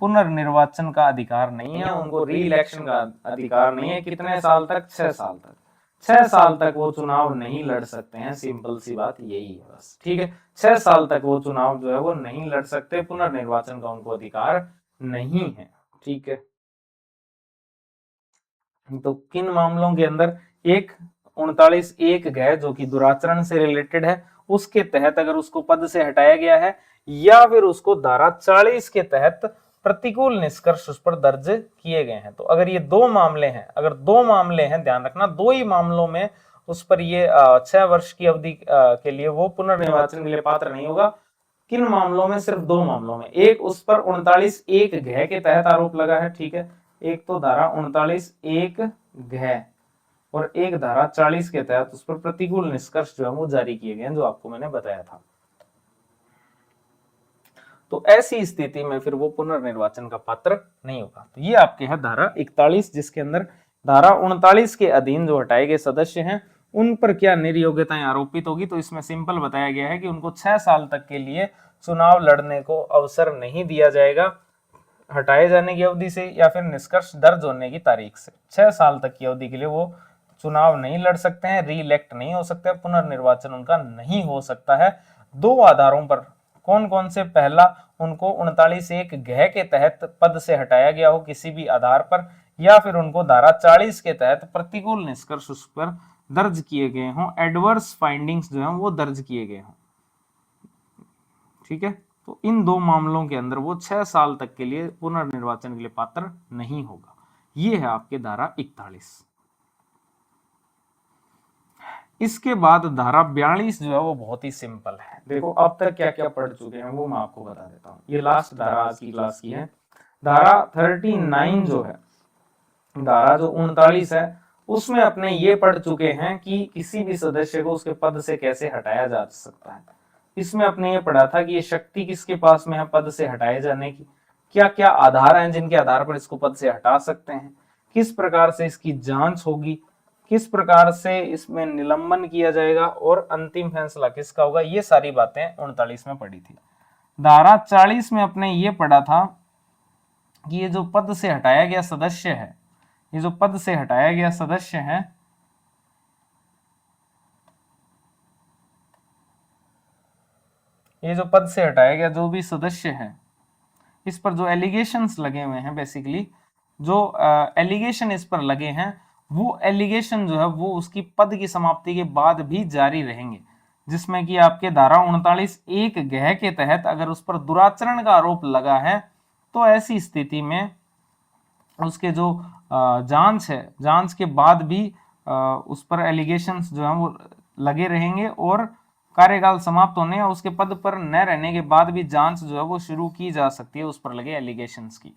पुनर्निर्वाचन का अधिकार नहीं है, उनको री इलेक्शन का अधिकार नहीं है। कितने साल तक? 6 साल तक। 6 साल तक वो चुनाव नहीं लड़ सकते हैं, सिंपल सी बात यही है बस, ठीक है। 6 साल तक वो चुनाव जो है वो नहीं लड़ सकते, पुनर्निर्वाचन का उनको अधिकार नहीं है, ठीक है। तो किन मामलों के अंदर? एक 39(1) जो कि दुराचरण से रिलेटेड है, उसके तहत अगर उसको पद से हटाया गया है, या फिर उसको धारा 40 के तहत प्रतिकूल निष्कर्ष उस पर दर्ज किए गए हैं। तो अगर ये दो मामले हैं, अगर दो मामले हैं, ध्यान रखना दो ही मामलों में उस पर ये 6 वर्ष की अवधि के लिए वो पुनर्निर्वाचन के लिए पात्र नहीं होगा। किन मामलों में? सिर्फ दो मामलों में। एक उस पर 39(1) के तहत आरोप लगा है, ठीक है। एक तो धारा 39(1) और एक धारा 40 के तहत उस पर प्रतिकूल निष्कर्ष जो है वो जारी किए गए हैं, जो आपको मैंने बताया था। तो ऐसी स्थिति में फिर वो पुनर्निर्वाचन का पात्र नहीं होगा। तो ये आपके है धारा 41, जिसके अंदर धारा 39 के अधीन जो हटाए गए सदस्य हैं उन पर क्या निर्योग्यताएं आरोपित होगी। तो इसमें सिंपल बताया गया है कि उनको 6 साल तक के लिए चुनाव लड़ने को अवसर नहीं दिया जाएगा, हटाए जाने की अवधि से या फिर निष्कर्ष दर्ज होने की तारीख से। 6 साल तक की अवधि के लिए वो चुनाव नहीं लड़ सकते हैं, री इलेक्ट नहीं हो सकते, पुनर्निर्वाचन उनका नहीं हो सकता है। दो आधारों पर। कौन कौन से? पहला, उनको 39(1) के तहत पद से हटाया गया हो किसी भी आधार पर, या फिर उनको धारा 40 के तहत प्रतिकूल निष्कर्ष उस पर दर्ज किए गए हों, एडवर्स फाइंडिंग्स जो है वो दर्ज किए गए हों, ठीक है। तो इन दो मामलों के अंदर वो 6 साल तक के लिए पुनर्निर्वाचन के लिए पात्र नहीं होगा। ये है आपके धारा 41। इसके बाद धारा 42 जो है वो बहुत ही सिंपल है। देखो अब तक क्या क्या पढ़ चुके हैं वो मैं आपको बता देता हूँ। ये लास्ट धारा आज की क्लास की है। धारा 39 जो है, धारा जो 39 है, उसमें अपने ये पढ़ चुके हैं कि किसी भी सदस्य को उसके पद से कैसे हटाया जा सकता है। इसमें अपने ये पढ़ा था कि ये शक्ति किसके पास में है पद से हटाए जाने की, क्या क्या आधार हैं जिनके आधार पर इसको पद से हटा सकते हैं, किस प्रकार से इसकी जांच होगी, किस प्रकार से इसमें निलंबन किया जाएगा और अंतिम फैसला किसका होगा। ये सारी बातें 39 में पढ़ी थी। धारा 40 में अपने ये पढ़ा था कि ये जो पद से हटाया गया सदस्य है, ये जो पद से हटाया गया सदस्य है, ये जो पद से हटाया गया जो भी सदस्य है, इस पर जो एलिगेशंस लगे हुए हैं, बेसिकली जो एलिगेशन इस पर लगे हैं, वो एलिगेशन जो है वो उसकी पद की समाप्ति के बाद भी जारी रहेंगे। जिसमें कि आपके धारा 39(1) के तहत अगर उस पर दुराचरण का आरोप लगा है, तो ऐसी स्थिति में उसके जो जांच है, जांच के बाद भी उस पर एलिगेशंस जो है वो लगे रहेंगे, और कार्यकाल समाप्त होने या उसके पद पर न रहने के बाद भी जांच जो है वो शुरू की जा सकती है उस पर लगे एलिगेशंस की,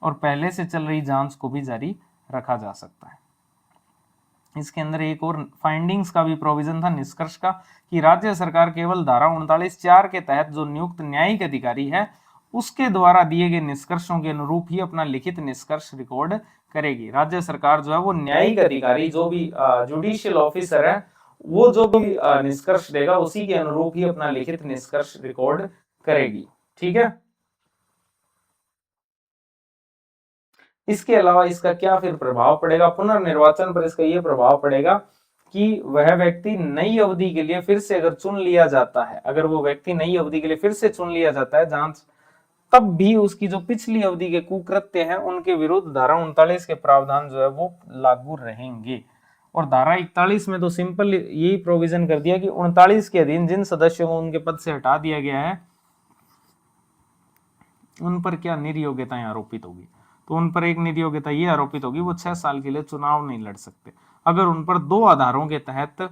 और पहले से चल रही जांच को भी जारी रखा जा सकता है। इसके अंदर एक और फाइंडिंग्स का भी प्रोविजन था, निष्कर्ष का, कि राज्य सरकार केवल धारा 39(4) के तहत जो नियुक्त न्यायिक अधिकारी है उसके द्वारा दिए गए निष्कर्षों के अनुरूप ही अपना लिखित निष्कर्ष रिकॉर्ड करेगी। राज्य सरकार जो है वो न्यायिक अधिकारी, जो भी जुडिशियल ऑफिसर है, वो जो भी निष्कर्ष देगा उसी के अनुरूप ही अपना लिखित निष्कर्ष रिकॉर्ड करेगी, ठीक है। इसके अलावा इसका क्या फिर प्रभाव पड़ेगा? पुनर्निर्वाचन पर इसका यह प्रभाव पड़ेगा कि वह व्यक्ति नई अवधि के लिए फिर से अगर चुन लिया जाता है, अगर वो व्यक्ति नई अवधि के लिए फिर से चुन लिया जाता है जांच, तब भी उसकी जो पिछली अवधि के कुकृत्य हैं उनके विरुद्ध धारा 39 के प्रावधान जो है वो लागू रहेंगे। और धारा 41 में तो सिंपल यही प्रोविजन कर दिया कि 39 के अधीन जिन सदस्यों को उनके पद से हटा दिया गया है उन पर क्या निर्योग्यताएं आरोपित होगी। तो उन पर एक निर्योग्यता ये आरोपित होगी, वो 6 साल के लिए चुनाव नहीं लड़ सकते अगर उन पर दो आधारों के तहत,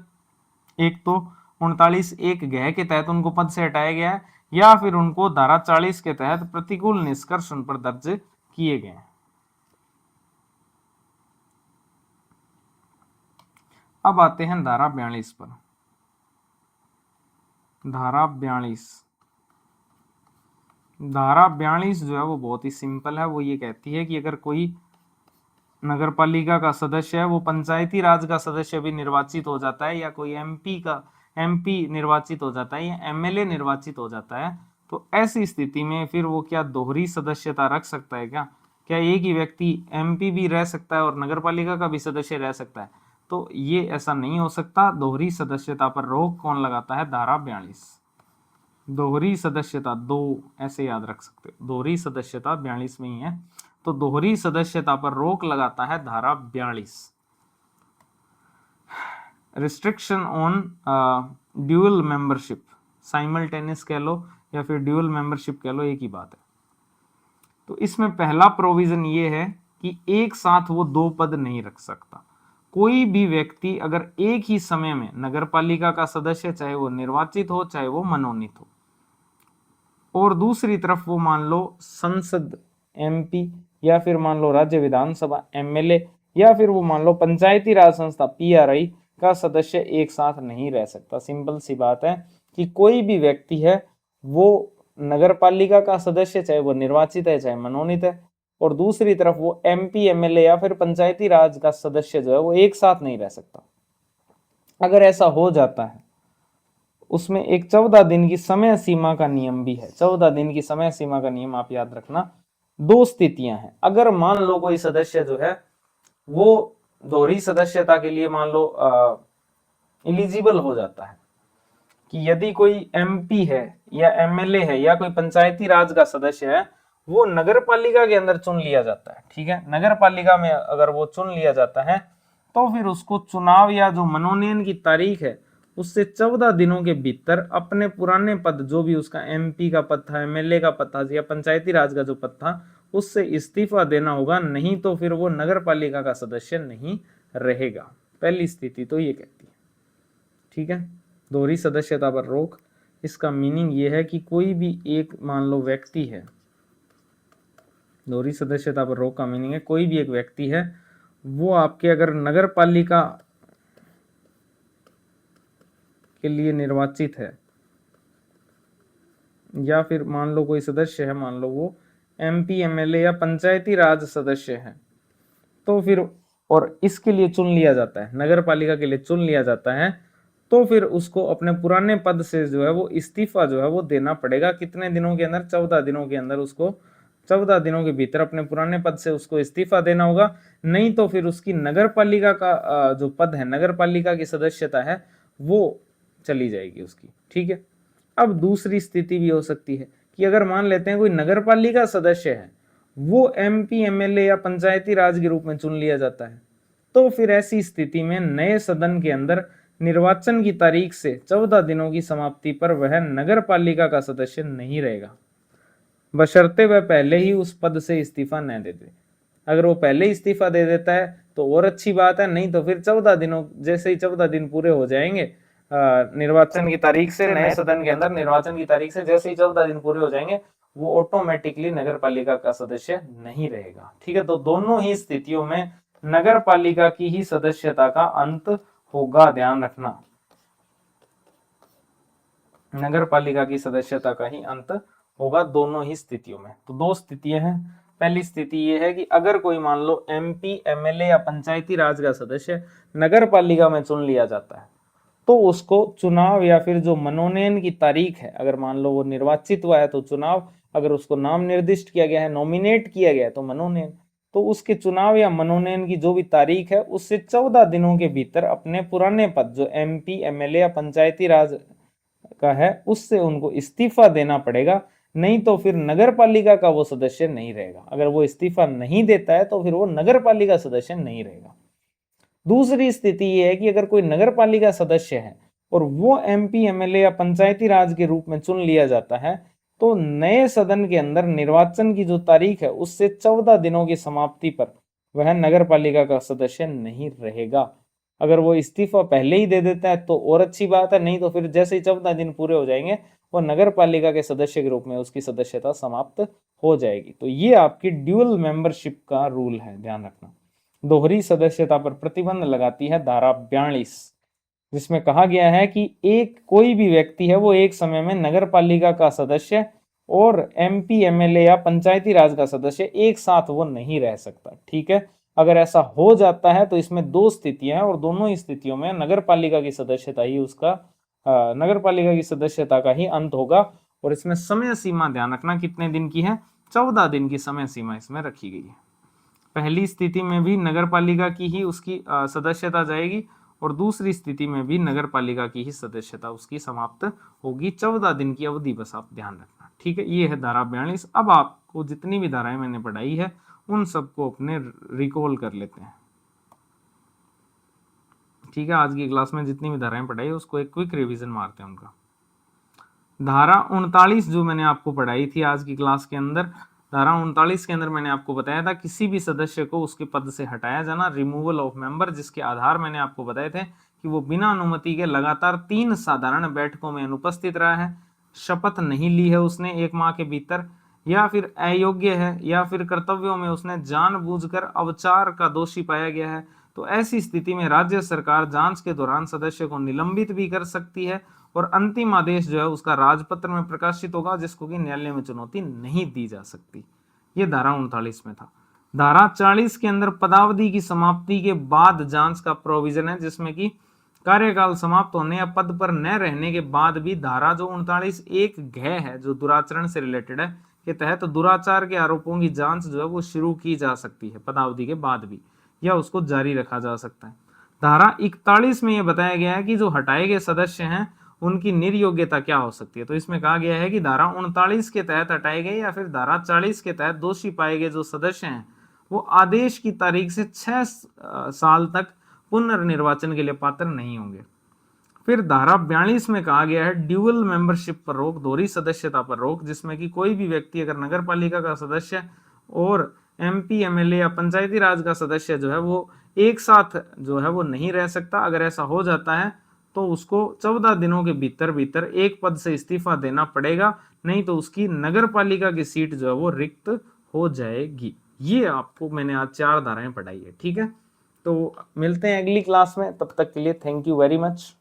एक तो 39(1) के तहत उनको पद से हटाया गया है, या फिर उनको धारा 40 के तहत प्रतिकूल निष्कर्ष उन पर दर्ज किए गए। अब आते हैं धारा 42 पर। धारा 42 जो है वो बहुत ही सिंपल है। वो ये कहती है कि अगर कोई नगर पालिका का सदस्य है, वो पंचायती राज का सदस्य भी निर्वाचित हो जाता है, या कोई एमपी निर्वाचित हो जाता है, या एमएलए निर्वाचित हो जाता है, तो ऐसी स्थिति में फिर वो क्या दोहरी सदस्यता रख सकता है? क्या एक ही व्यक्ति एमपी भी रह सकता है और नगर पालिका का भी सदस्य रह सकता है? तो ये ऐसा नहीं हो सकता। दोहरी सदस्यता पर रोक कौन लगाता है? धारा 42। दोहरी सदस्यता, दो ऐसे याद रख सकते हो, दोहरी सदस्यता 42 में ही है। तो दोहरी सदस्यता पर रोक लगाता है धारा 42। Restriction on dual membership, simultaneous कह लो या फिर ड्यूअल मेंबरशिप कह लो, एक ही बात है। तो इसमें पहला प्रोविजन ये है कि एक साथ वो दो पद नहीं रख सकता। कोई भी व्यक्ति अगर एक ही समय में नगर पालिका का सदस्य, चाहे वो निर्वाचित हो चाहे वो मनोनीत हो, और दूसरी तरफ वो मान लो संसद एमपी, या फिर मान लो राज्य विधानसभा एमएलए, या फिर वो मान लो पंचायती राज संस्था पीआरआई का सदस्य एक साथ नहीं रह सकता। सिंपल सी बात है कि कोई भी व्यक्ति है वो नगर पालिका का सदस्य, चाहे वो निर्वाचित है चाहे मनोनीत है, और दूसरी तरफ वो एमपी एमएलए या फिर पंचायती राज का सदस्य जो है वो एक साथ नहीं रह सकता। अगर ऐसा हो जाता है, उसमें एक 14 दिन की समय सीमा का नियम भी है। 14 दिन की समय सीमा का नियम आप याद रखना। दो स्थितियां हैं। अगर मान लो कोई सदस्य जो है वो दोहरी सदस्यता के लिए मान लो एलिजिबल हो जाता है, कि यदि कोई एमपी है या एमएलए है या कोई पंचायती राज का सदस्य है, वो नगर पालिका के अंदर चुन लिया जाता है, ठीक है, नगर पालिका में अगर वो चुन लिया जाता है, तो फिर उसको चुनाव या जो मनोनयन की तारीख है उससे 14 दिनों के भीतर अपने पुराने पद, जो भी उसका एमपी का पद था, एमएलए का पद था, या पंचायती राज का जो पद था, उससे इस्तीफा देना होगा, नहीं तो फिर वो नगर पालिका का सदस्य नहीं रहेगा। पहली स्थिति तो ये कहती है, ठीक है। दोहरी सदस्यता पर रोक, इसका मीनिंग ये है कि कोई भी एक मान लो व्यक्ति है, दोहरी सदस्यता पर रोक का मीनिंग है कोई भी एक व्यक्ति है, वो आपके अगर नगर पालिका के लिए निर्वाचित है, या फिर मान लो कोई सदस्य है, मान लो वो एमपी एमएलए या पंचायती राज सदस्य है, तो फिर और इसके लिए चुन लिया जाता है, नगर पालिका के लिए चुन लिया जाता है, तो फिर उसको अपने पुराने पद से जो है वो इस्तीफा जो है वो देना पड़ेगा। कितने दिनों के अंदर? 14 दिनों के अंदर उसको 14 दिनों के भीतर अपने पुराने पद से उसको इस्तीफा देना होगा, नहीं तो फिर उसकी नगर पालिका का जो पद है, नगर पालिका की सदस्यता है, वो चली जाएगी उसकी, ठीक है। अब दूसरी स्थिति भी हो सकती है कि अगर मान लेते हैं कोई नगर पालिका सदस्य है, वो एमपी एमएलए या पंचायती राज के रूप में चुन लिया जाता है, तो फिर ऐसी स्थिति में नए सदन के अंदर निर्वाचन की तारीख से 14 दिनों की समाप्ति पर वह नगर पालिका का सदस्य नहीं रहेगा, बशर्ते वह पहले ही उस पद से इस्तीफा न दे दे। अगर वो पहले इस्तीफा दे देता है तो और अच्छी बात है, नहीं तो फिर 14 दिनों, जैसे ही 14 दिन पूरे हो जाएंगे निर्वाचन की तारीख से, नए सदन के अंदर निर्वाचन की तारीख से जैसे ही 14 दिन पूरे हो जाएंगे, वो ऑटोमेटिकली नगर पालिका का सदस्य नहीं रहेगा, ठीक है। तो दोनों ही स्थितियों में नगर पालिका की ही सदस्यता का अंत होगा, ध्यान रखना, नगर पालिका की सदस्यता का ही अंत होगा दोनों ही स्थितियों में। तो दो स्थितियां हैं। पहली स्थिति यह है कि अगर कोई मान लो एमपी एमएलए या पंचायती राज का सदस्य नगर पालिका में चुन लिया जाता है, तो उसको चुनाव या फिर जो मनोनयन की तारीख है, अगर मान लो वो निर्वाचित हुआ है तो चुनाव, अगर उसको नाम निर्दिष्ट किया गया है, नॉमिनेट किया गया है, तो मनोनयन, तो उसके चुनाव या मनोनयन की जो भी तारीख है उससे 14 दिनों के भीतर अपने पुराने पद, जो एमपी एमएलए या पंचायती राज का है, उससे उनको इस्तीफा देना पड़ेगा, नहीं तो फिर नगर पालिका का वो सदस्य नहीं रहेगा। अगर वो इस्तीफा नहीं देता है तो फिर वो नगर पालिका सदस्य नहीं रहेगा। दूसरी स्थिति ये है कि अगर कोई नगर पालिका सदस्य है और वो एमपी एमएलए या पंचायती राज के रूप में चुन लिया जाता है, तो नए सदन के अंदर निर्वाचन की जो तारीख है उससे 14 दिनों की समाप्ति पर वह नगर पालिका का सदस्य नहीं रहेगा। अगर वो इस्तीफा पहले ही दे देता है तो और अच्छी बात है, नहीं तो फिर जैसे ही 14 दिन पूरे हो जाएंगे और नगर पालिका के सदस्य के रूप में उसकी सदस्यता समाप्त हो जाएगी। तो ये आपकी ड्यूअल मेंबरशिप का रूल है, ध्यान रखना। दोहरी सदस्यता पर प्रतिबंध लगाती है धारा 42, जिसमें कहा गया है कि एक कोई भी व्यक्ति है वो एक समय में नगर पालिका का सदस्य और एमपी एमएलए या पंचायती राज का सदस्य एक साथ वो नहीं रह सकता। ठीक है, अगर ऐसा हो जाता है तो इसमें दो स्थितियां हैं और दोनों ही स्थितियों में नगर पालिका की सदस्यता ही उसका नगर पालिका की सदस्यता का ही अंत होगा। और इसमें समय सीमा ध्यान रखना कितने दिन की है, 14 दिन की समय सीमा इसमें रखी गई है। पहली स्थिति में भी नगर पालिका की ही उसकी सदस्यता जाएगी और दूसरी स्थिति में भी नगर पालिका की ही सदस्यता उसकी समाप्त होगी। 14 दिन की अवधि बस आप ध्यान रखना। ठीक है, ये है धारा 42। अब आपको जितनी भी धाराएं मैंने पढ़ाई है उन सबको अपने रिकॉल कर लेते हैं। ठीक है, आज की क्लास में जितनी भी धाराएं पढ़ाई उसको एक क्विक रिवीजन मारते हैं उनका। धारा 39 जो मैंने आपको पढ़ाई थी आज की क्लास के अंदर, धारा 39 के अंदर मैंने आपको बताया था किसी भी सदस्य को उसके पद से हटाया जाना, रिमूवल ऑफ मेंबर, जिसके आधार मैंने आपको बताए थे कि वो बिना अनुमति के लगातार 3 साधारण बैठकों में अनुपस्थित रहा है, शपथ नहीं ली है उसने 1 माह के भीतर, या फिर अयोग्य है, या फिर कर्तव्यों में उसने जानबूझकर अवचार का दोषी पाया गया है। तो ऐसी स्थिति में राज्य सरकार जांच के दौरान सदस्य को निलंबित भी कर सकती है और अंतिम आदेश जो है उसका राजपत्र में प्रकाशित होगा, जिसको कि न्यायालय में चुनौती नहीं दी जा सकती। ये धारा 39 में था। धारा 40 के अंदर पदावधि की समाप्ति के बाद जांच का प्रोविजन है, जिसमें कि कार्यकाल समाप्त होने या पद पर न रहने के बाद भी धारा जो 39 एक घ है जो दुराचरण से रिलेटेड है के तहत दुराचार के आरोपों की जांच जो है वो शुरू की जा सकती है पदावधि के बाद भी, या उसको जारी रखा जा सकता है। धारा 41 में यह बताया गया है कि जो हटाए गए सदस्य हैं उनकी निर्योग्यता क्या हो सकती है। तो इसमें कहा गया है कि धारा 39 के तहत हटाए गए या फिर धारा 40 के तहत दोषी पाए गए जो सदस्य हैं वो आदेश की तारीख से 6 साल तक पुनर्निर्वाचन के लिए पात्र नहीं होंगे। फिर धारा 42 में कहा गया है ड्यूअल मेंबरशिप पर रोक, दोहरी सदस्यता पर रोक, जिसमें कि कोई भी व्यक्ति अगर नगर पालिका का सदस्य और एमपी एमएलए या पंचायती राज का सदस्य जो है वो एक साथ जो है वो नहीं रह सकता। अगर ऐसा हो जाता है तो उसको 14 दिनों के भीतर भीतर एक पद से इस्तीफा देना पड़ेगा, नहीं तो उसकी नगर पालिका की सीट जो है वो रिक्त हो जाएगी। ये आपको मैंने आज 4 धाराएं पढ़ाई है। ठीक है, तो मिलते हैं अगली क्लास में, तब तक के लिए थैंक यू वेरी मच।